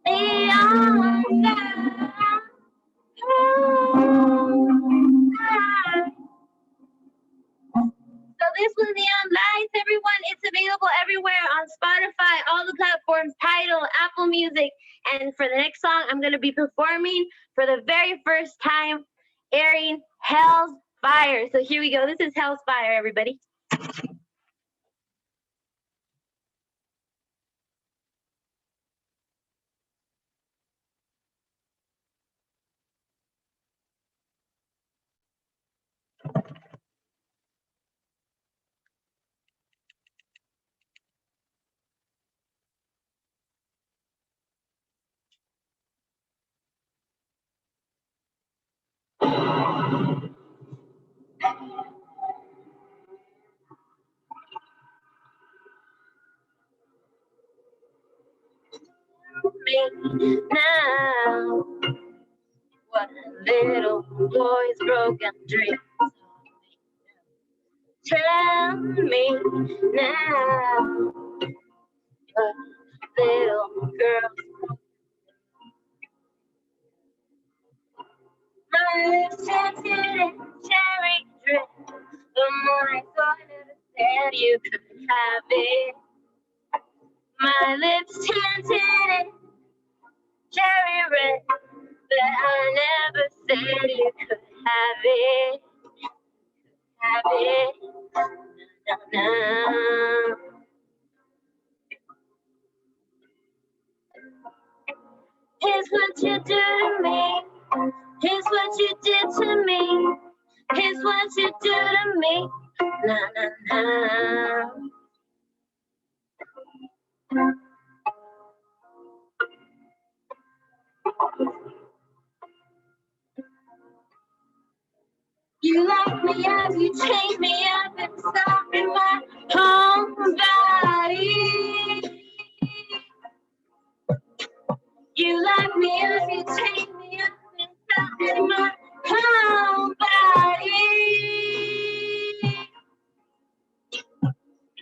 neon lights. So this was Neon Lights, everyone. It's available everywhere on Spotify, all the platforms, Tidal, Apple Music. And for the next song, I'm going to be performing for the very first time, airing Hell's Fire. So here we go. This is Hell's Fire, everybody. now. What little boy's broken dreams. Tell me now. What little girl. My lips tinted in cherry drip. The more I thought never said you could have it. My lips tinted in cherry red. But I never said you could have it. Have it. No. Here's what you do to me. Here's what you did to me. Here's what you do to me. Na na na. You lock me up, you chain me up inside my home body. You lock me up, you chain me up inside my home body.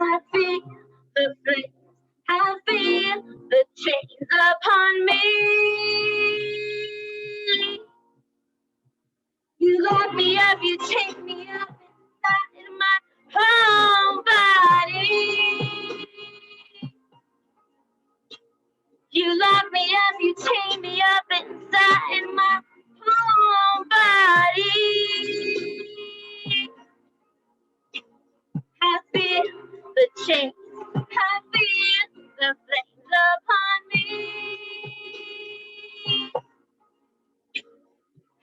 I feel the flames, I feel the chains upon me. You lock me up, you chain me up inside my home body. You lock me up, you chain me up inside my home body. I feel the chains, I feel the flames upon me.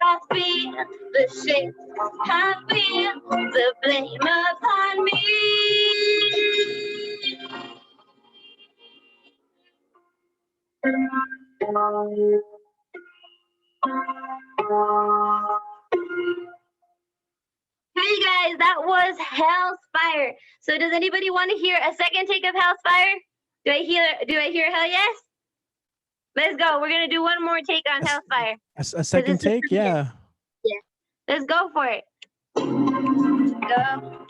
I feel the shakes, I feel the blame upon me. Hey guys, that was Hell's Fire. So does anybody want to hear a second take of Hell's Fire? Do I hear hell yes? Let's go. We're gonna do one more take on Hell's Fire. A second take, yeah. Yeah. Let's go for it. Go.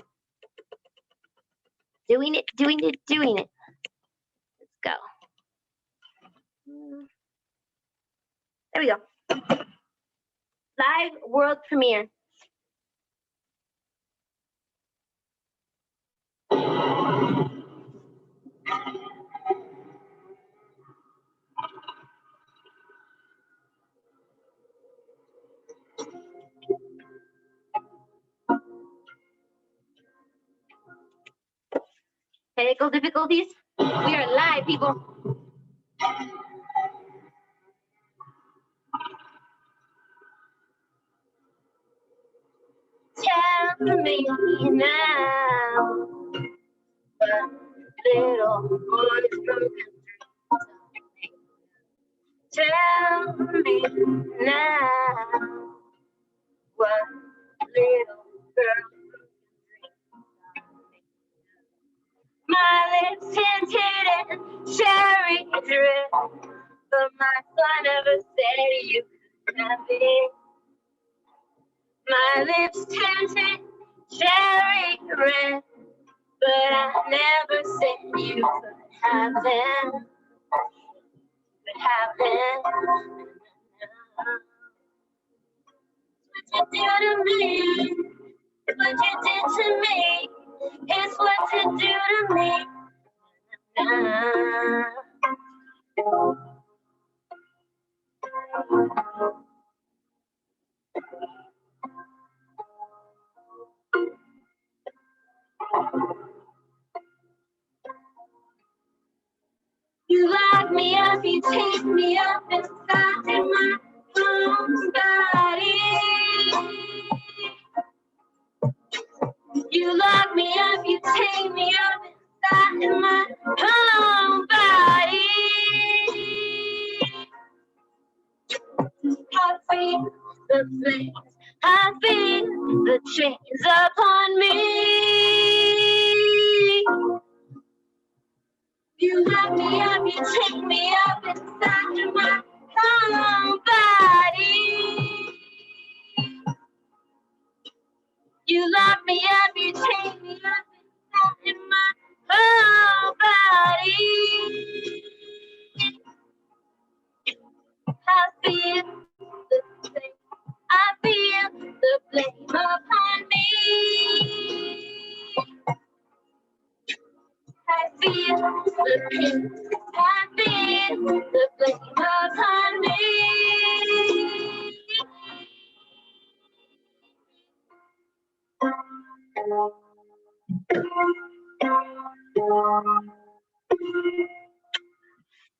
Doing it. Let's go. There we go. Live world premiere. Technical difficulties. We are live, people. Tell me now, what little boy's broken dreams. Tell me now, what little girl's broken dreams. My lips tinted in cherry red, but my son never said you could have it. My lips tinted cherry red, but I never said you could have them. Could have them. What you do to me, what you did to me, is what you do to me. You lock me up, you take me up inside my own body. You lock me up, you take me up inside my own body. I feel the flames, I feel the chains upon me. You lock me up, you take me up inside of my own body. You lock me up, you take me up inside my whole body. I feel the same. I feel the flame upon me. I feel the pain. I feel the flame upon me.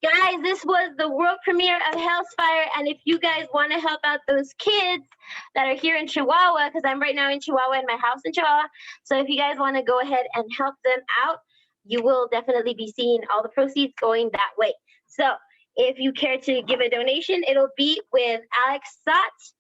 Guys, this was the world premiere of Hellfire, and if you guys want to help out those kids that are here in Chihuahua, because I'm right now in Chihuahua in my house in Chihuahua, so if you guys want to go ahead and help them out, you will definitely be seeing all the proceeds going that way. So if you care to give a donation, it'll be with Alex Sot,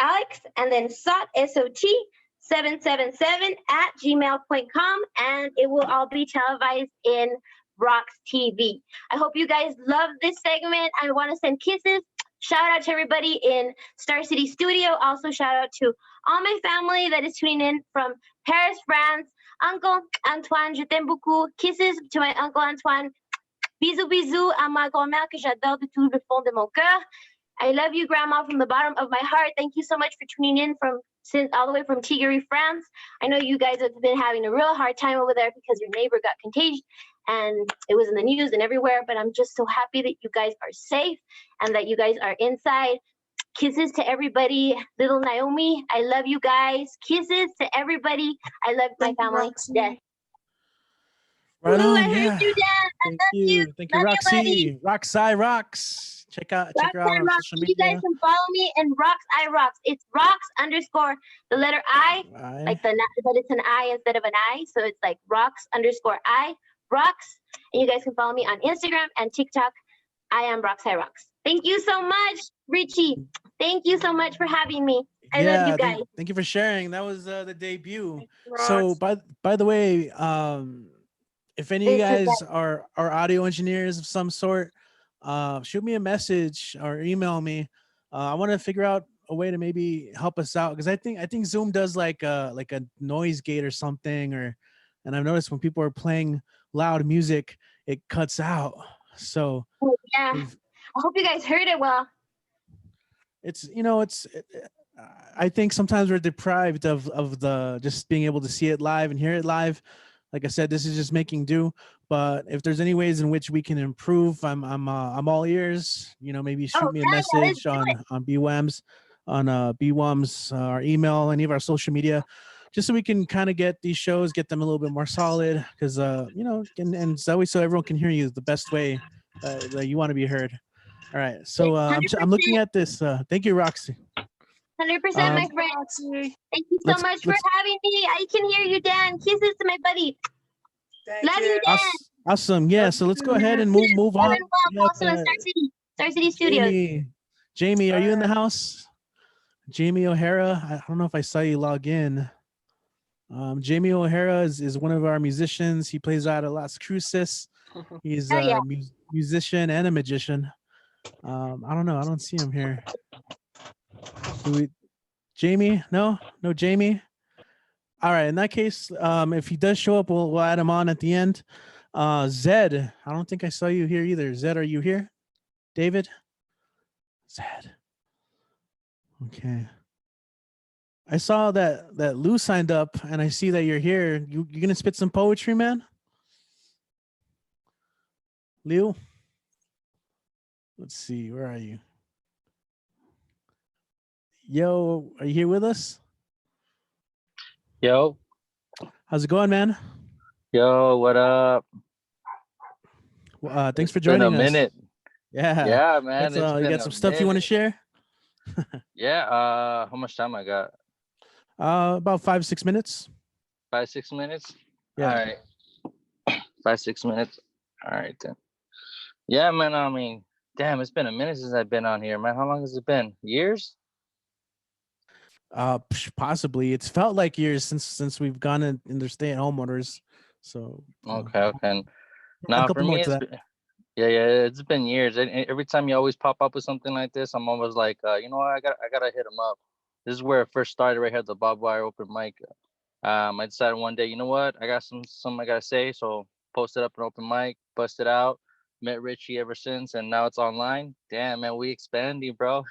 Alex, and then Sot, S-O-T, 777@gmail.com, and it will all be televised in Rocks TV. I hope you guys love this segment. I want to send kisses. Shout out to everybody in Star City Studio. Also shout out to all my family that is tuning in from Paris, France. Uncle Antoine, je t'aime beaucoup. Kisses to my Uncle Antoine. Bisous, bisous à ma grand-mère que j'adore de tout le fond de mon cœur. I love you, Grandma, from the bottom of my heart. Thank you so much for tuning in from all the way from Tigre, France. I know you guys have been having a real hard time over there because your neighbor got contagious and it was in the news and everywhere, but I'm just so happy that you guys are safe and that you guys are inside. Kisses to everybody. Little Naomi, I love you guys. Kisses to everybody. I love my family. Yes. Right Ooh, on, I heard yeah. you, Dan. I love you. Thank you, Love you, buddy. Roxy. Roxy Rocks. Check her out Rocks on Rocks. social You guys media. can follow me in Rocks I Rocks. It's Rocks _ the letter I, like but it's an I instead of an I. So it's like Rocks _ I, Rocks. And you guys can follow me on Instagram and TikTok. I am Rocks I Rocks. Thank you so much, Richie. Thank you so much for having me. I love you guys. Thank you for sharing. That was the debut. Rocks. So by the way, if any of you This is guys are audio engineers of some sort, shoot me a message or email me. I want to figure out a way to maybe help us out because I think Zoom does like a noise gate or something, and I've noticed when people are playing loud music, it cuts out. So yeah, I hope you guys heard it well. it's I think sometimes we're deprived of the just being able to see it live and hear it live. Like I said, this is just making do. But if there's any ways in which we can improve, I'm all ears. Maybe shoot me a message on BWOMS, on BWOMS, our email, any of our social media, just so we can kind of get these shows, get them a little bit more solid. Because and that way, so everyone can hear you the best way that you want to be heard. All right. So I'm looking at this. Thank you, Roxy. 100%, my friend. Thank you so much for having me. I can hear you, Dan. Kisses to my buddy. Love you, Dan. Awesome. Yeah. So let's go ahead and move on. Also in Star City Studios. Jamie, are you in the house? Jamie O'Hara. I don't know if I saw you log in. Jamie O'Hara is one of our musicians. He plays out at Las Cruces. He's a musician and a magician. I don't know. I don't see him here. Jamie? No, Jamie. All right. In that case, if he does show up, we'll add him on at the end. Zed, I don't think I saw you here either. Zed, are you here? David? Zed. Okay. I saw that Lou signed up, and I see that you're here. You're gonna spit some poetry, man? Lou? Let's see. Where are you? Yo, are you here with us? Yo. How's it going, man? Yo, what up? Thanks for joining us. Been a minute. Yeah, man. You got some stuff you want to share? Yeah. How much time I got? About 5-6 minutes. 5-6 minutes. Yeah. All right. 5-6 minutes. All right then. Yeah, man. I mean, damn, it's been a minute since I've been on here, man. How long has it been? Years? Possibly. It's felt like years since we've gone in the stay-at-home orders. So okay. Now for couple more me, to that. yeah, it's been years. And every time you always pop up with something like this, I'm always like, you know what, I gotta hit him up. This is where it first started, right here at the Bob Wire open mic. I decided one day, you know what, I got something I gotta say, so posted up an open mic, busted out, met Richie ever since, and now it's online. Damn, man, we expanding, bro.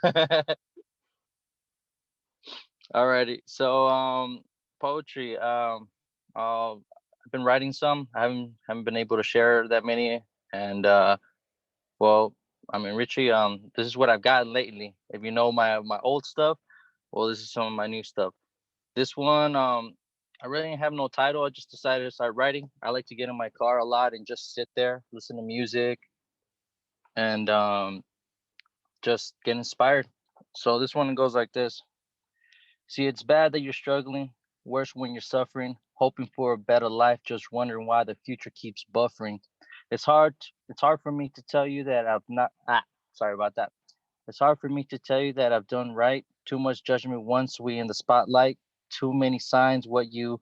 Alrighty, so poetry. I've been writing some. I haven't been able to share that many, and well, I mean, Richie, this is what I've gotten lately. If you know my old stuff, well, this is some of my new stuff. This one, I really didn't have no title. I just decided to start writing. I like to get in my car a lot and just sit there, listen to music, and just get inspired. So this one goes like this. See, it's bad that you're struggling, worse when you're suffering, hoping for a better life, just wondering why the future keeps buffering. It's hard for me to tell you that I've not sorry about that. It's hard for me to tell you that I've done right. Too much judgment once we in the spotlight. Too many signs too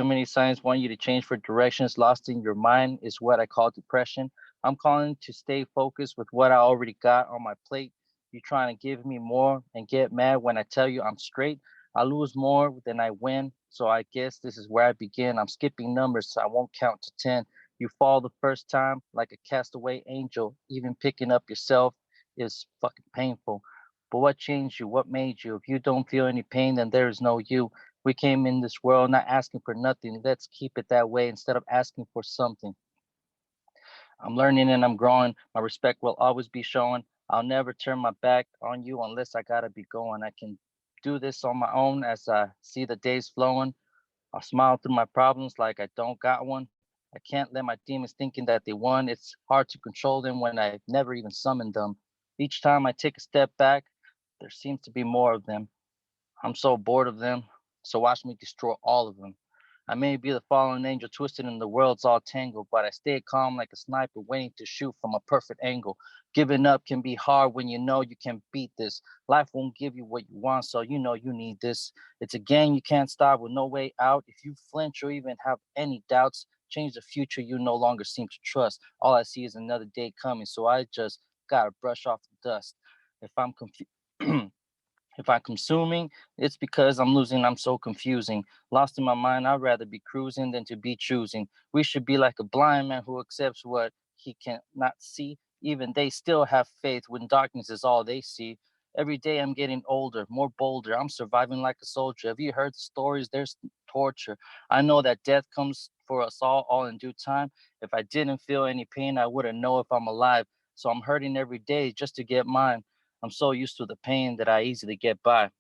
many signs want you to change for directions. Lost in your mind is what I call depression. I'm calling to stay focused with what I already got on my plate. You trying to give me more and get mad when I tell you I'm straight. I lose more than I win. So I guess this is where I begin. I'm skipping numbers so I won't count to 10. You fall the first time like a castaway angel. Even picking up yourself is fucking painful. But what changed you? What made you? If you don't feel any pain, then there is no you. We came in this world not asking for nothing. Let's keep it that way instead of asking for something. I'm learning and I'm growing. My respect will always be showing. I'll never turn my back on you unless I gotta be going. I can do this on my own as I see the days flowing. I'll smile through my problems like I don't got one. I can't let my demons thinking that they won. It's hard to control them when I never even summoned them. Each time I take a step back, there seems to be more of them. I'm so bored of them, so watch me destroy all of them. I may be the fallen angel twisted and the world's all tangled, but I stay calm like a sniper waiting to shoot from a perfect angle. Giving up can be hard when you know you can beat this. Life won't give you what you want, so you know you need this. It's a game you can't stop with no way out. If you flinch or even have any doubts, change the future you no longer seem to trust. All I see is another day coming, so I just gotta brush off the dust. If I'm confused. If I'm consuming, it's because I'm losing. I'm so confusing. Lost in my mind, I'd rather be cruising than to be choosing. We should be like a blind man who accepts what he cannot see. Even they still have faith when darkness is all they see. Every day I'm getting older, more bolder. I'm surviving like a soldier. Have you heard the stories? There's torture. I know that death comes for us all in due time. If I didn't feel any pain, I wouldn't know if I'm alive. So I'm hurting every day just to get mine. I'm so used to the pain that I easily get by.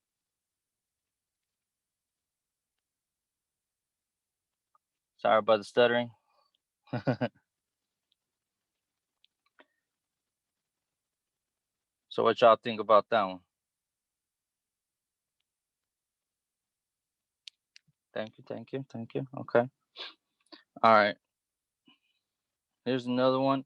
Sorry about the stuttering. So what y'all think about that one? Thank you. Okay. All right. Here's another one.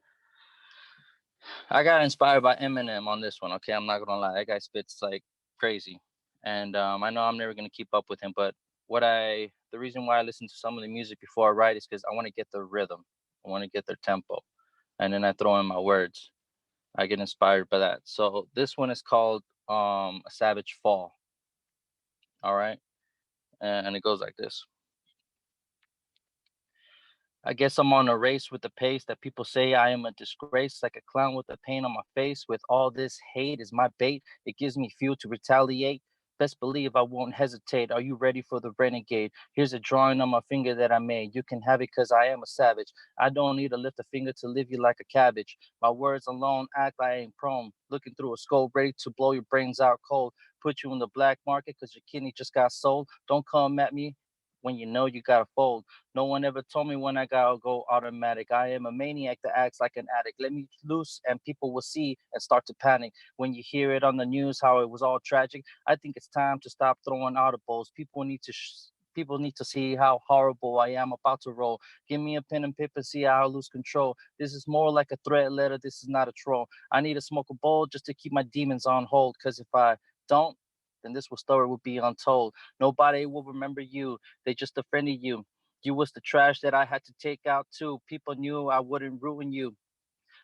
I got inspired by Eminem on this one. Okay, I'm not gonna lie. That guy spits like crazy, and I know I'm never gonna keep up with him. But the reason why I listen to some of the music before I write is because I want to get the rhythm. I want to get their tempo, and then I throw in my words. I get inspired by that. So this one is called A Savage Fall. All right. And it goes like this. I guess I'm on a race with the pace that people say I am a disgrace, like a clown with the pain on my face. With all this hate is my bait. It gives me fuel to retaliate. Best believe I won't hesitate. Are you ready for the renegade? Here's a drawing on my finger that I made. You can have it because I am a savage. I don't need to lift a finger to leave you like a cabbage. My words alone act like I ain't prone. Looking through a scope, ready to blow your brains out cold. Put you in the black market because your kidney just got sold. Don't come at me when you know you gotta fold. No one ever told me when I gotta go automatic. I am a maniac that acts like an addict. Let me loose and people will see and start to panic. When you hear it on the news, how it was all tragic, I think it's time to stop throwing audibles. People need to see how horrible I am about to roll. Give me a pen and paper, see how I lose control. This is more like a threat letter. This is not a troll. I need to smoke a bowl just to keep my demons on hold. Cause if I don't, then this story will be untold. Nobody will remember you. They just offended you. You was the trash that I had to take out too. People knew I wouldn't ruin you.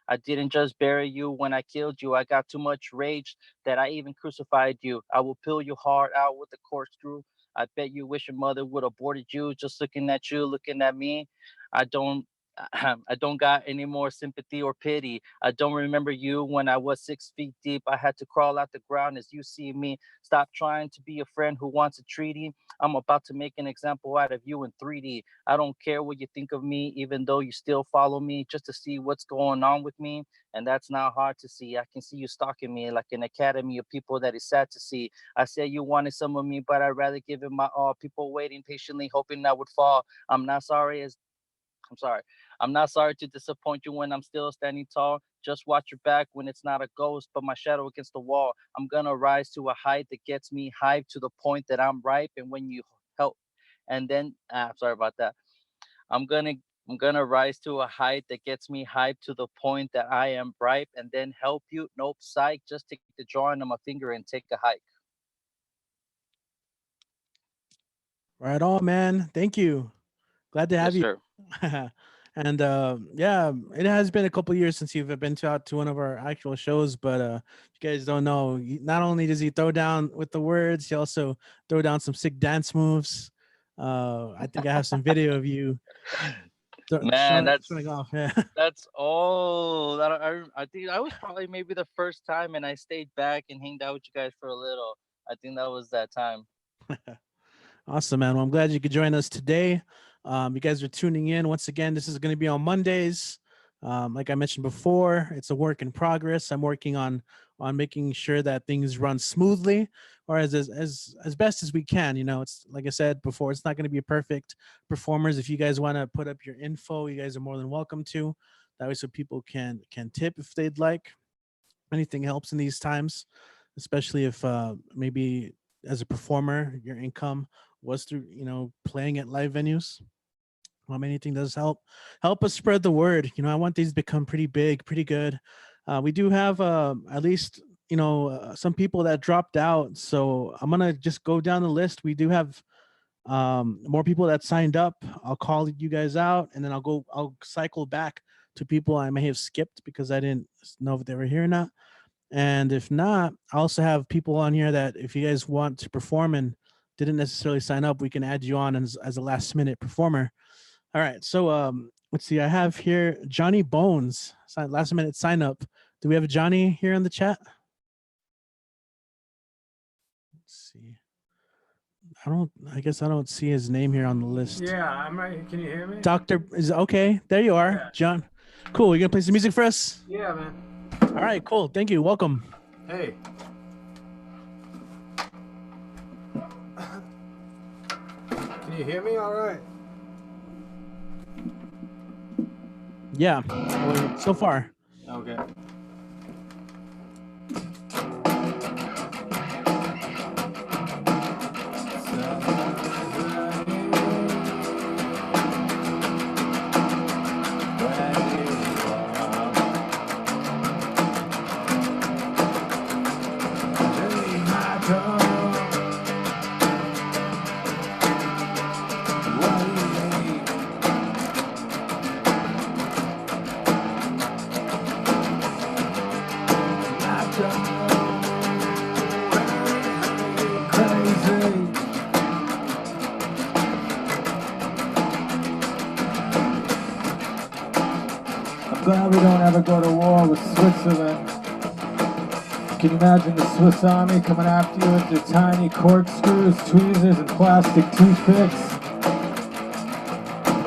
I didn't just bury you when I killed you. I got too much rage that I even crucified you. I will peel your heart out with a corkscrew. I bet you wish your mother would have aborted you just looking at you, looking at me. I don't I don't got any more sympathy or pity. I don't remember you when I was 6 feet deep. I had to crawl out the ground as you see me. Stop trying to be a friend who wants a treaty. I'm about to make an example out of you in 3D. I don't care what you think of me, even though you still follow me just to see what's going on with me. And that's not hard to see. I can see you stalking me like an academy of people that is sad to see. I said you wanted some of me, but I'd rather give it my all. People waiting patiently, hoping I would fall. I'm sorry. I'm not sorry to disappoint you when I'm still standing tall. Just watch your back when it's not a ghost, but my shadow against the wall. I'm gonna rise to a height that gets me hyped to the point that I'm ripe. And when you help, and then sorry about that. I'm gonna I'm gonna rise to a height that gets me hyped to the point that I am ripe, and then help you. Nope, psych. Just take the drawing on my finger and take a hike. Right on, man. Thank you. Glad to have Yes, you. sir. And yeah, it has been a couple years since you've been out to one of our actual shows, but you guys don't know, not only does he throw down with the words, he also throw down some sick dance moves. I think I have some video of you Man, showing off. Yeah. that's all. I think I was probably maybe the first time, and I stayed back and hanged out with you guys for a little. I think that was that time. Awesome, man. Well, I'm glad you could join us today. You guys are tuning in. Once again, this is going to be on Mondays. Like I mentioned before, it's a work in progress. I'm working on making sure that things run smoothly, or as best as we can. You know, it's like I said before, it's not going to be perfect. Performers, if you guys want to put up your info, you guys are more than welcome to. That way, so people can tip if they'd like. Anything helps in these times, especially if maybe as a performer, your income was through playing at live venues. Anything does help us spread the word. I want these to become pretty big, pretty good. We do have at least some people that dropped out, so I'm gonna just go down the list. We do have more people that signed up. I'll call you guys out, and then I'll cycle back to people I may have skipped because I didn't know if they were here or not. And if not, I also have people on here that if you guys want to perform and didn't necessarily sign up, we can add you on as a last minute performer. All right. So let's see. I have here Johnny Bones, last minute sign up. Do we have Johnny here in the chat? Let's see. I guess I don't see his name here on the list. Yeah, I'm right here. Can you hear me? Doctor is okay. There you are, Yeah. John. Cool. You gonna play some music for us? Yeah, man. All right, cool. Thank you. Welcome. Hey. Can you hear me all right? Yeah. So far. Okay. Glad we don't ever go to war with Switzerland. Can you imagine the Swiss army coming after you with their tiny corkscrews, tweezers, and plastic toothpicks?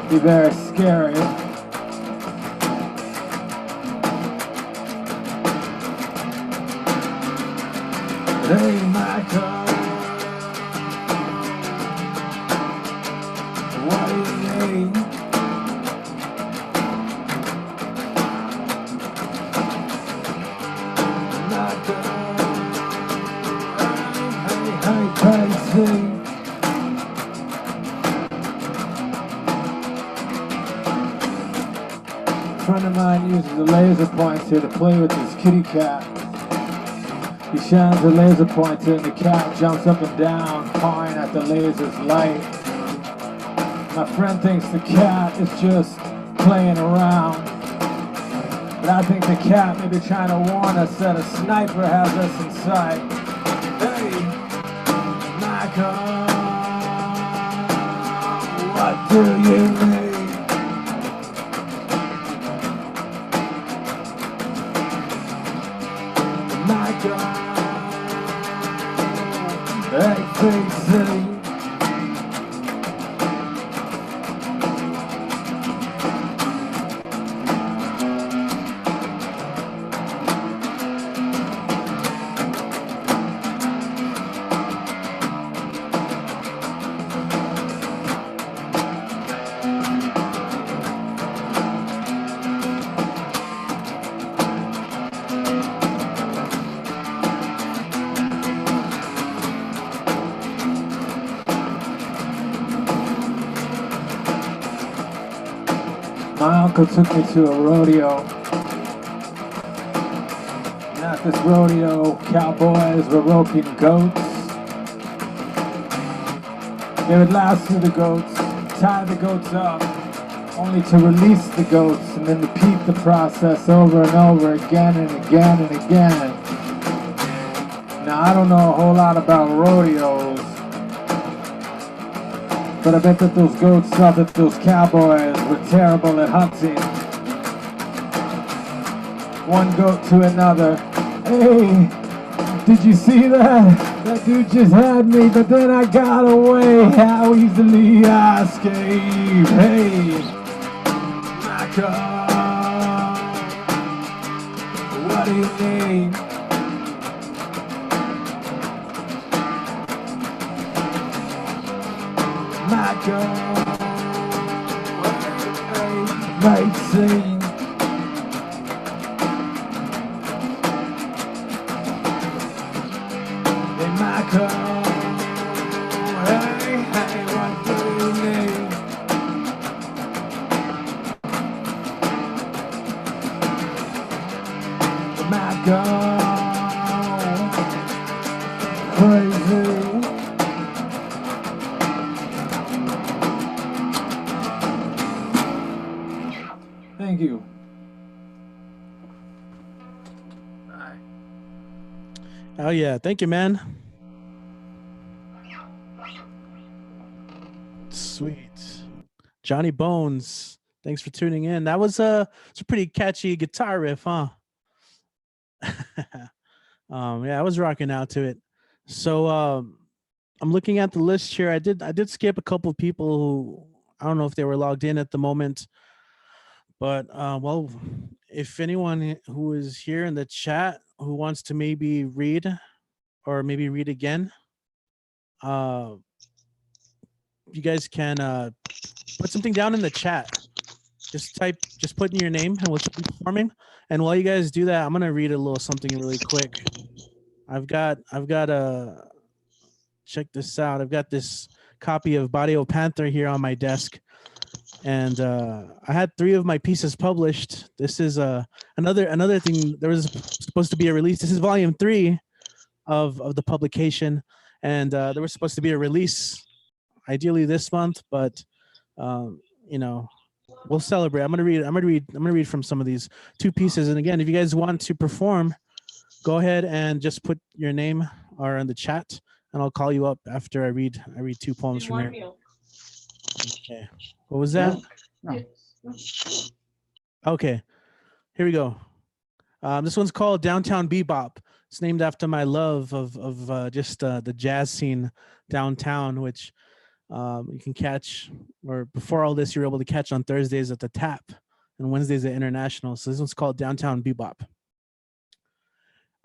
Be very scary. Hey, Michael. What do you need? Crazy. A friend of mine uses a laser pointer to play with his kitty cat. He shines a laser pointer and the cat jumps up and down, pawing at the laser's light. My friend thinks the cat is just playing around. But I think the cat may be trying to warn us that a sniper has us in sight. Hey, Michael, what do you need? Michael, ABC. My uncle took me to a rodeo. And at this rodeo, cowboys were roping goats. They would lasso the goats, tie the goats up, only to release the goats and then repeat the process over and over again and again and again. Now, I don't know a whole lot about rodeos, but I bet that those goats thought that those cowboys were terrible at hunting. One goat to another. Hey, did you see that? That dude just had me, but then I got away. How easily I escaped. Hey, Michael, what do you need? Michael, might sing. Hey Michael, hey, what do you need? Michael, crazy. Thank you. Oh yeah, thank you, man. Sweet. Johnny Bones, thanks for tuning in. That was it's a pretty catchy guitar riff, huh? Yeah, I was rocking out to it. So I'm looking at the list here. I did skip a couple of people who I don't know if they were logged in at the moment. But well, if anyone who is here in the chat who wants to maybe read or maybe read again, you guys can put something down in the chat. Just put in your name and we'll be performing. And while you guys do that, I'm gonna read a little something really quick. I've got check this out. I've got this copy of Barrio Panther here on my desk. And I had 3 of my pieces published. This is another thing. There was supposed to be a release. This is volume 3 of the publication, and there was supposed to be a release, ideally this month. But you know, we'll celebrate. I'm gonna read from some of these 2 pieces. And again, if you guys want to perform, go ahead and just put your name or in the chat, and I'll call you up after I read 2 poems from here. Okay. What was that? No. Okay, here we go. This one's called Downtown Bebop. It's named after my love of just the jazz scene downtown, which you can catch, or before all this, you were able to catch on Thursdays at the Tap and Wednesdays at International. So this one's called Downtown Bebop.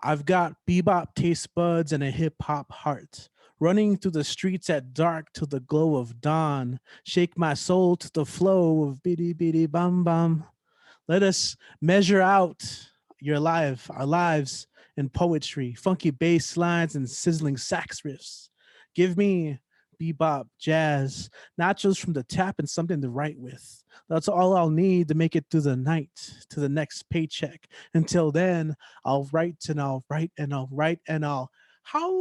I've got bebop taste buds and a hip hop heart. Running through the streets at dark to the glow of dawn. Shake my soul to the flow of biddy biddy bum bum. Let us measure out our lives in poetry, funky bass lines and sizzling sax riffs. Give me bebop, jazz, nachos from the Tap and something to write with. That's all I'll need to make it through the night to the next paycheck. Until then, I'll write and I'll write and I'll write and I'll how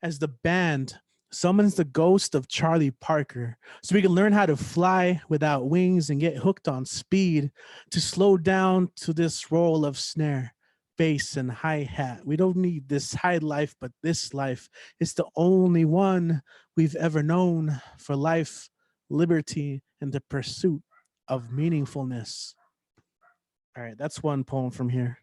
as the band summons the ghost of Charlie Parker so we can learn how to fly without wings and get hooked on speed, to slow down to this roll of snare, bass, and hi-hat. We don't need this high life, but this life is the only one we've ever known, for life, liberty, and the pursuit of meaningfulness. All right, that's one poem from here.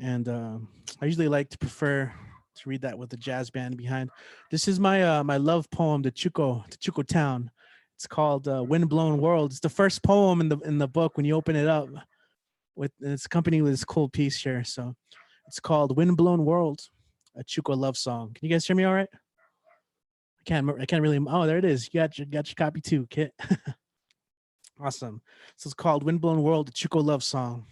And I usually like to prefer to read that with the jazz band behind. This is my my love poem to Chuco Town. It's called "Windblown World." It's the first poem in the book when you open it up. And it's accompanied with this cool piece here. So it's called "Windblown World," a Chuco love song. Can you guys hear me all right? I can't really. Oh, there it is. You got your copy too, Kit. Awesome. So it's called "Windblown World," a Chuco love song.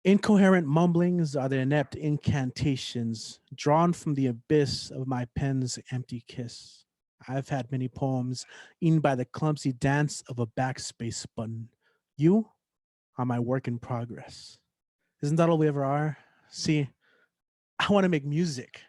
Incoherent mumblings are the inept incantations drawn from the abyss of my pen's empty kiss. I've had many poems eaten by the clumsy dance of a backspace button. You are my work in progress. Isn't that all we ever are? See, I want to make music.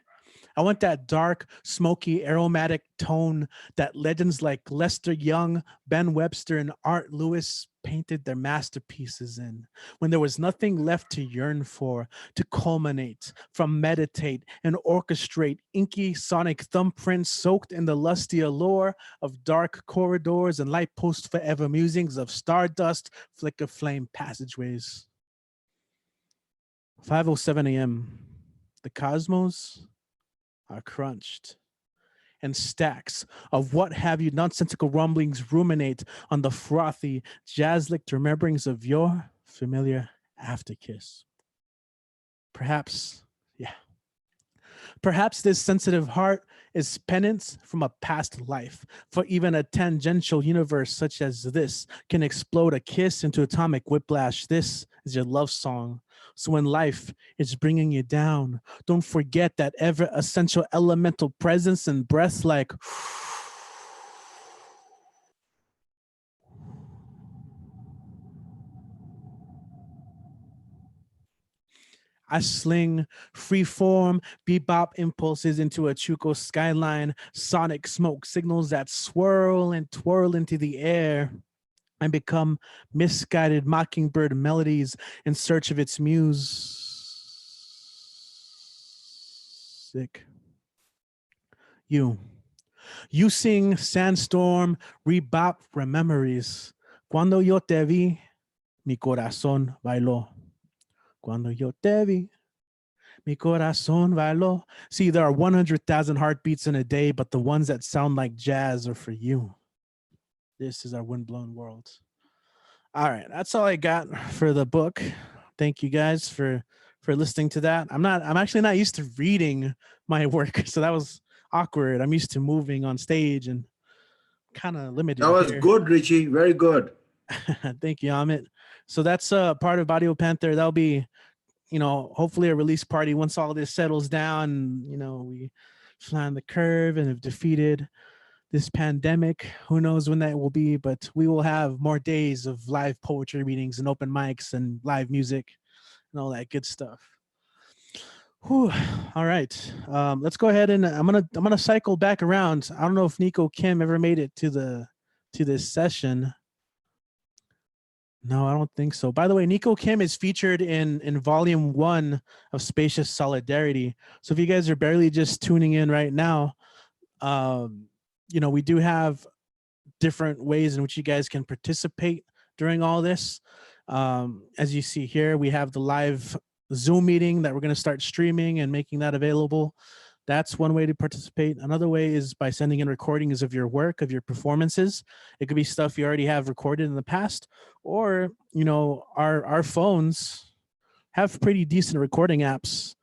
I want that dark, smoky, aromatic tone that legends like Lester Young, Ben Webster, and Art Lewis painted their masterpieces in, when there was nothing left to yearn for, to culminate, from meditate and orchestrate inky sonic thumbprints soaked in the lusty allure of dark corridors and light post forever musings of stardust, flicker flame passageways. 5:07 a.m. The cosmos are crunched, and stacks of what have you nonsensical rumblings ruminate on the frothy, jazz-licked rememberings of your familiar afterkiss. Perhaps this sensitive heart is penance from a past life, for even a tangential universe such as this can explode a kiss into atomic whiplash. This is your love song. So when life is bringing you down, don't forget that ever essential elemental presence and breaths like I sling free-form bebop impulses into a Chuco skyline, sonic smoke signals that swirl and twirl into the air and become misguided mockingbird melodies in search of its muse. You sing sandstorm, rebop memories. Cuando yo te vi, mi corazón bailó. Cuando yo te vi, mi corazón bailó. See, there are 100,000 heartbeats in a day, but the ones that sound like jazz are for you. This is our windblown world. All right, that's all I got for the book. Thank you guys for listening to that. I'm actually not used to reading my work, so that was awkward. I'm used to moving on stage and kind of limited. That was here. good, Richie. Very good. Thank you, Amit. So that's part of Audio Panther. That'll be, hopefully a release party once all this settles down. We flatten the curve and have defeated this pandemic. Who knows when that will be, but we will have more days of live poetry readings and open mics and live music and all that good stuff. Whew. All right, let's go ahead and I'm gonna cycle back around. I don't know if Nico Kim ever made it to this session. No, I don't think so. By the way, Nico Kim is featured in volume 1 of Spacious Solidarity. So if you guys are barely just tuning in right now, we do have different ways in which you guys can participate during all this. As you see here, we have the live Zoom meeting that we're going to start streaming and making that available. That's one way to participate. Another way is by sending in recordings of your work, of your performances. It could be stuff you already have recorded in the past, or, our phones have pretty decent recording apps.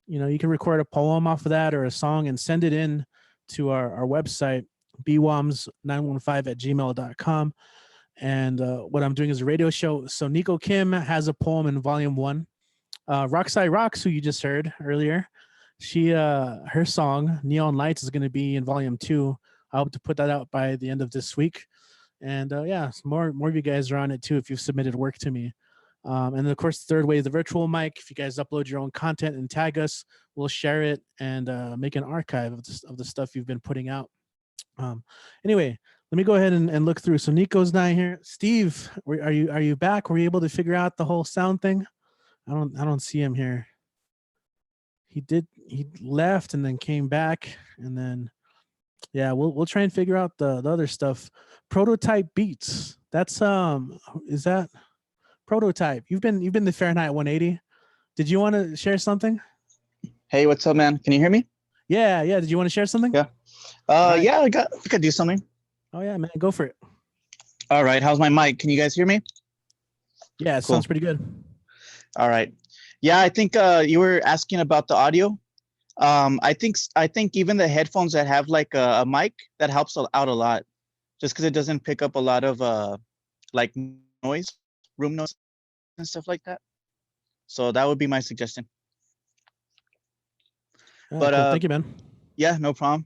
You can record a poem off of that or a song and send it in to our website, BWOMS915@gmail.com. And what I'm doing is a radio show. So Nico Kim has a poem in volume 1. Roxy Rocks, who you just heard earlier, she her song Neon Lights is going to be in volume 2. I hope to put that out by the end of this week. And more of you guys are on it too if you've submitted work to me. And then of course, the third way is the virtual mic. If you guys upload your own content and tag us, we'll share it and make an archive of the stuff you've been putting out. Anyway, let me go ahead and look through. So Nico's not here. Steve, are you back? Were you able to figure out the whole sound thing? I don't see him here. He left and then came back, and then yeah, we'll try and figure out the other stuff. Prototype Beats. That's is that Prototype? You've been the Fahrenheit 180. Did you want to share something? Hey, what's up, man? Can you hear me? Yeah. Did you want to share something? Yeah. Right. Yeah, I could do something. Oh yeah, man, go for it. All right. How's my mic? Can you guys hear me? Yeah, it sounds pretty good. All right. Yeah, I think you were asking about the audio. I think even the headphones that have like a mic, that helps out a lot, just because it doesn't pick up a lot of like noise, room noise and stuff like that. So that would be my suggestion. Oh, But cool. Thank you, man. Yeah, no problem.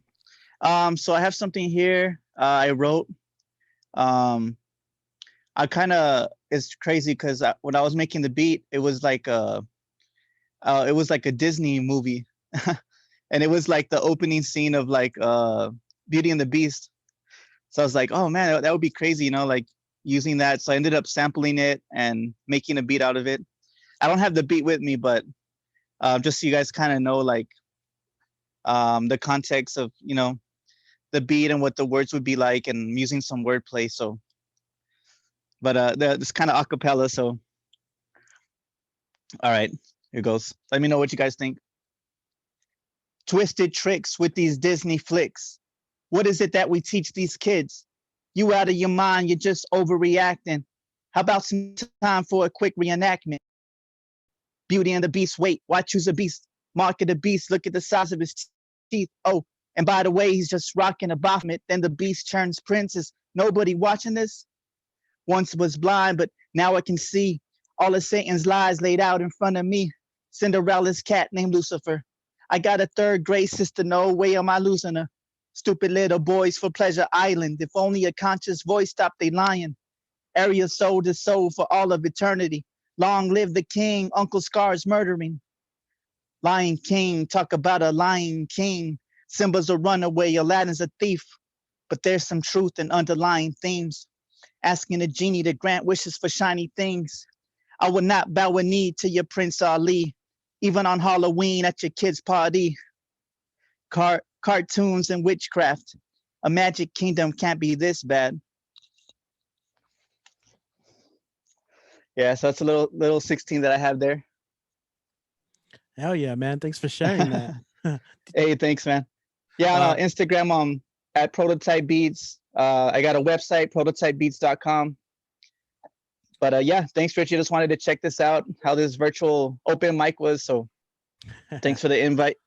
So I have something here I wrote. I kind of, it's crazy because when I was making the beat, it was like a Disney movie. And it was like the opening scene of like Beauty and the Beast. So I was like, oh man, that would be crazy, you know, like using that. So I ended up sampling it and making a beat out of it. I don't have the beat with me, but just so you guys kind of know like the context of, you know, the beat and what the words would be like, and using some wordplay. So, but it's kind of acapella. So, all right, here goes. Let me know what you guys think. Twisted tricks with these Disney flicks. What is it that we teach these kids? You out of your mind, you're just overreacting. How about some time for a quick reenactment? Beauty and the Beast, wait, why choose a beast? Mark of the Beast, look at the size of his teeth. Oh, and by the way, he's just rocking a Baphomet. Then the Beast turns princess. Nobody watching this? Once was blind, but now I can see all of Satan's lies laid out in front of me. Cinderella's cat named Lucifer. I got a third grade sister, no way am I losing her. Stupid little boys for Pleasure Island. If only a conscious voice stopped they lying. Area sold his soul for all of eternity. Long live the king, Uncle Scar's murdering. Lion King, talk about a lying king. Simba's a runaway, Aladdin's a thief. But there's some truth in underlying themes. Asking a genie to grant wishes for shiny things. I would not bow a knee to your Prince Ali, even on Halloween at your kid's party. Cartoons and witchcraft. A magic kingdom can't be this bad. Yeah, so that's a little 16 that I have there. Hell yeah, man. Thanks for sharing that. Hey, thanks, man. Yeah, Instagram at Prototype Beats. I got a website, prototypebeats.com. But yeah, thanks, Richie. Just wanted to check this out, how this virtual open mic was. So thanks for the invite.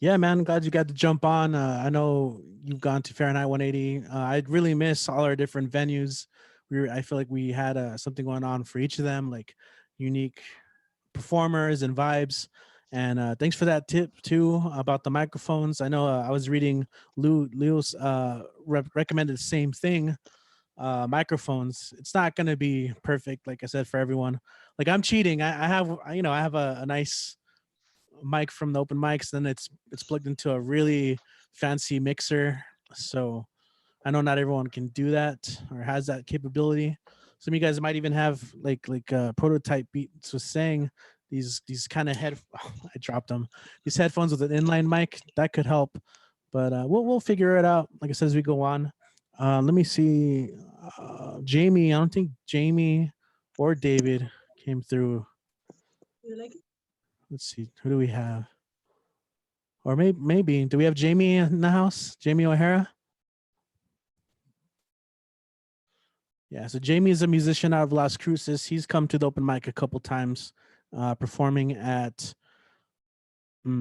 Yeah, man. Glad you got to jump on. I know you've gone to Fahrenheit 180. I really miss all our different venues. I feel like we had something going on for each of them, like unique performers and vibes. And thanks for that tip too about the microphones. I know I was reading Leo's recommended the same thing. Microphones. It's not going to be perfect, like I said, for everyone. Like I'm cheating. I have a nice mic from the open mics, then it's plugged into a really fancy mixer. So I know not everyone can do that or has that capability. Some of you guys might even have like Prototype Beats was saying, these kind of I dropped them. These headphones with an inline mic that could help, but we'll figure it out. Like I said, as we go on. Let me see. Jamie, I don't think Jamie or David came through. Let's see. Who do we have? Or maybe do we have Jamie in the house? Jamie O'Hara? Yeah, so Jamie is a musician out of Las Cruces. He's come to the open mic a couple times, performing at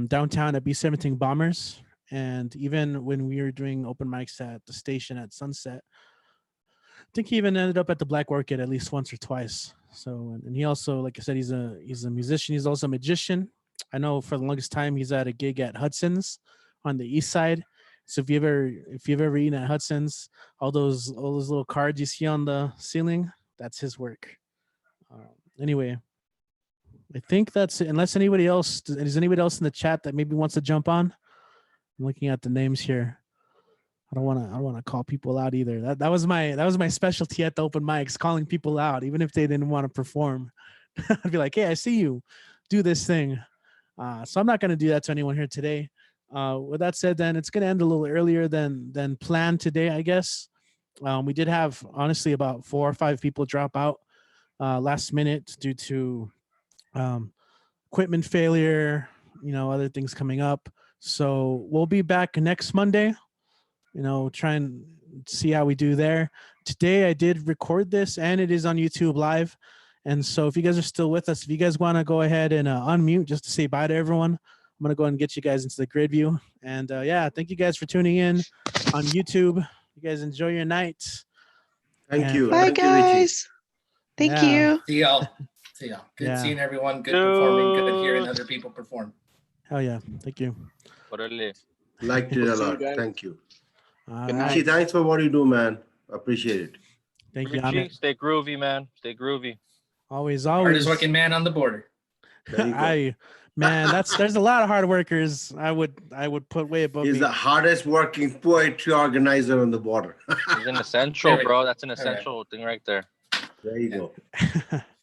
downtown at B17 Bombers. And even when we were doing open mics at the station at Sunset, I think he even ended up at the Black Orchid at least once or twice. So, and he also, like I said, he's a musician. He's also a magician. I know for the longest time he's at a gig at Hudson's on the east side. So if you've ever eaten at Hudson's, all those little cards you see on the ceiling, that's his work. Anyway, I think that's it. Unless anybody else, is anybody else in the chat that maybe wants to jump on? I'm looking at the names here. I don't want to call people out either. That was my specialty at the open mics, calling people out, even if they didn't want to perform. I'd be like, hey, I see you, do this thing. So I'm not going to do that to anyone here today. With that said, then it's going to end a little earlier than planned today, I guess. We did have honestly about 4 or 5 people drop out last minute due to equipment failure, other things coming up. So we'll be back next Monday. Try and see how we do there. Today I did record this and it is on YouTube live. And so if you guys are still with us, if you guys want to go ahead and unmute just to say bye to everyone, I'm going to go ahead and get you guys into the grid view. And yeah, thank you guys for tuning in on YouTube. You guys enjoy your night. Thank you. Bye, Thank you, Richie. guys. Thank you. See y'all. See y'all. Good Yeah. seeing everyone. Good performing. Good hearing other people perform. Hell yeah. Thank you. Liked it a See you lot. guys. Thank you. All Good right. Richie, thanks for what you do, man. Appreciate it. Thank you. Richie, stay groovy, man. Stay groovy. Always. Hardest working man on the border. There you go. There's a lot of hard workers. I would put way above He's me. the hardest working poetry organizer on the border. He's an essential, bro. That's an essential thing right there. There you go.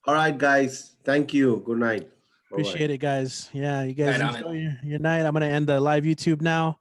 All right, guys. Thank you. Good night. Bye-bye. Appreciate it, guys. Yeah, you guys Night, enjoy your night. I'm going to end the live YouTube now.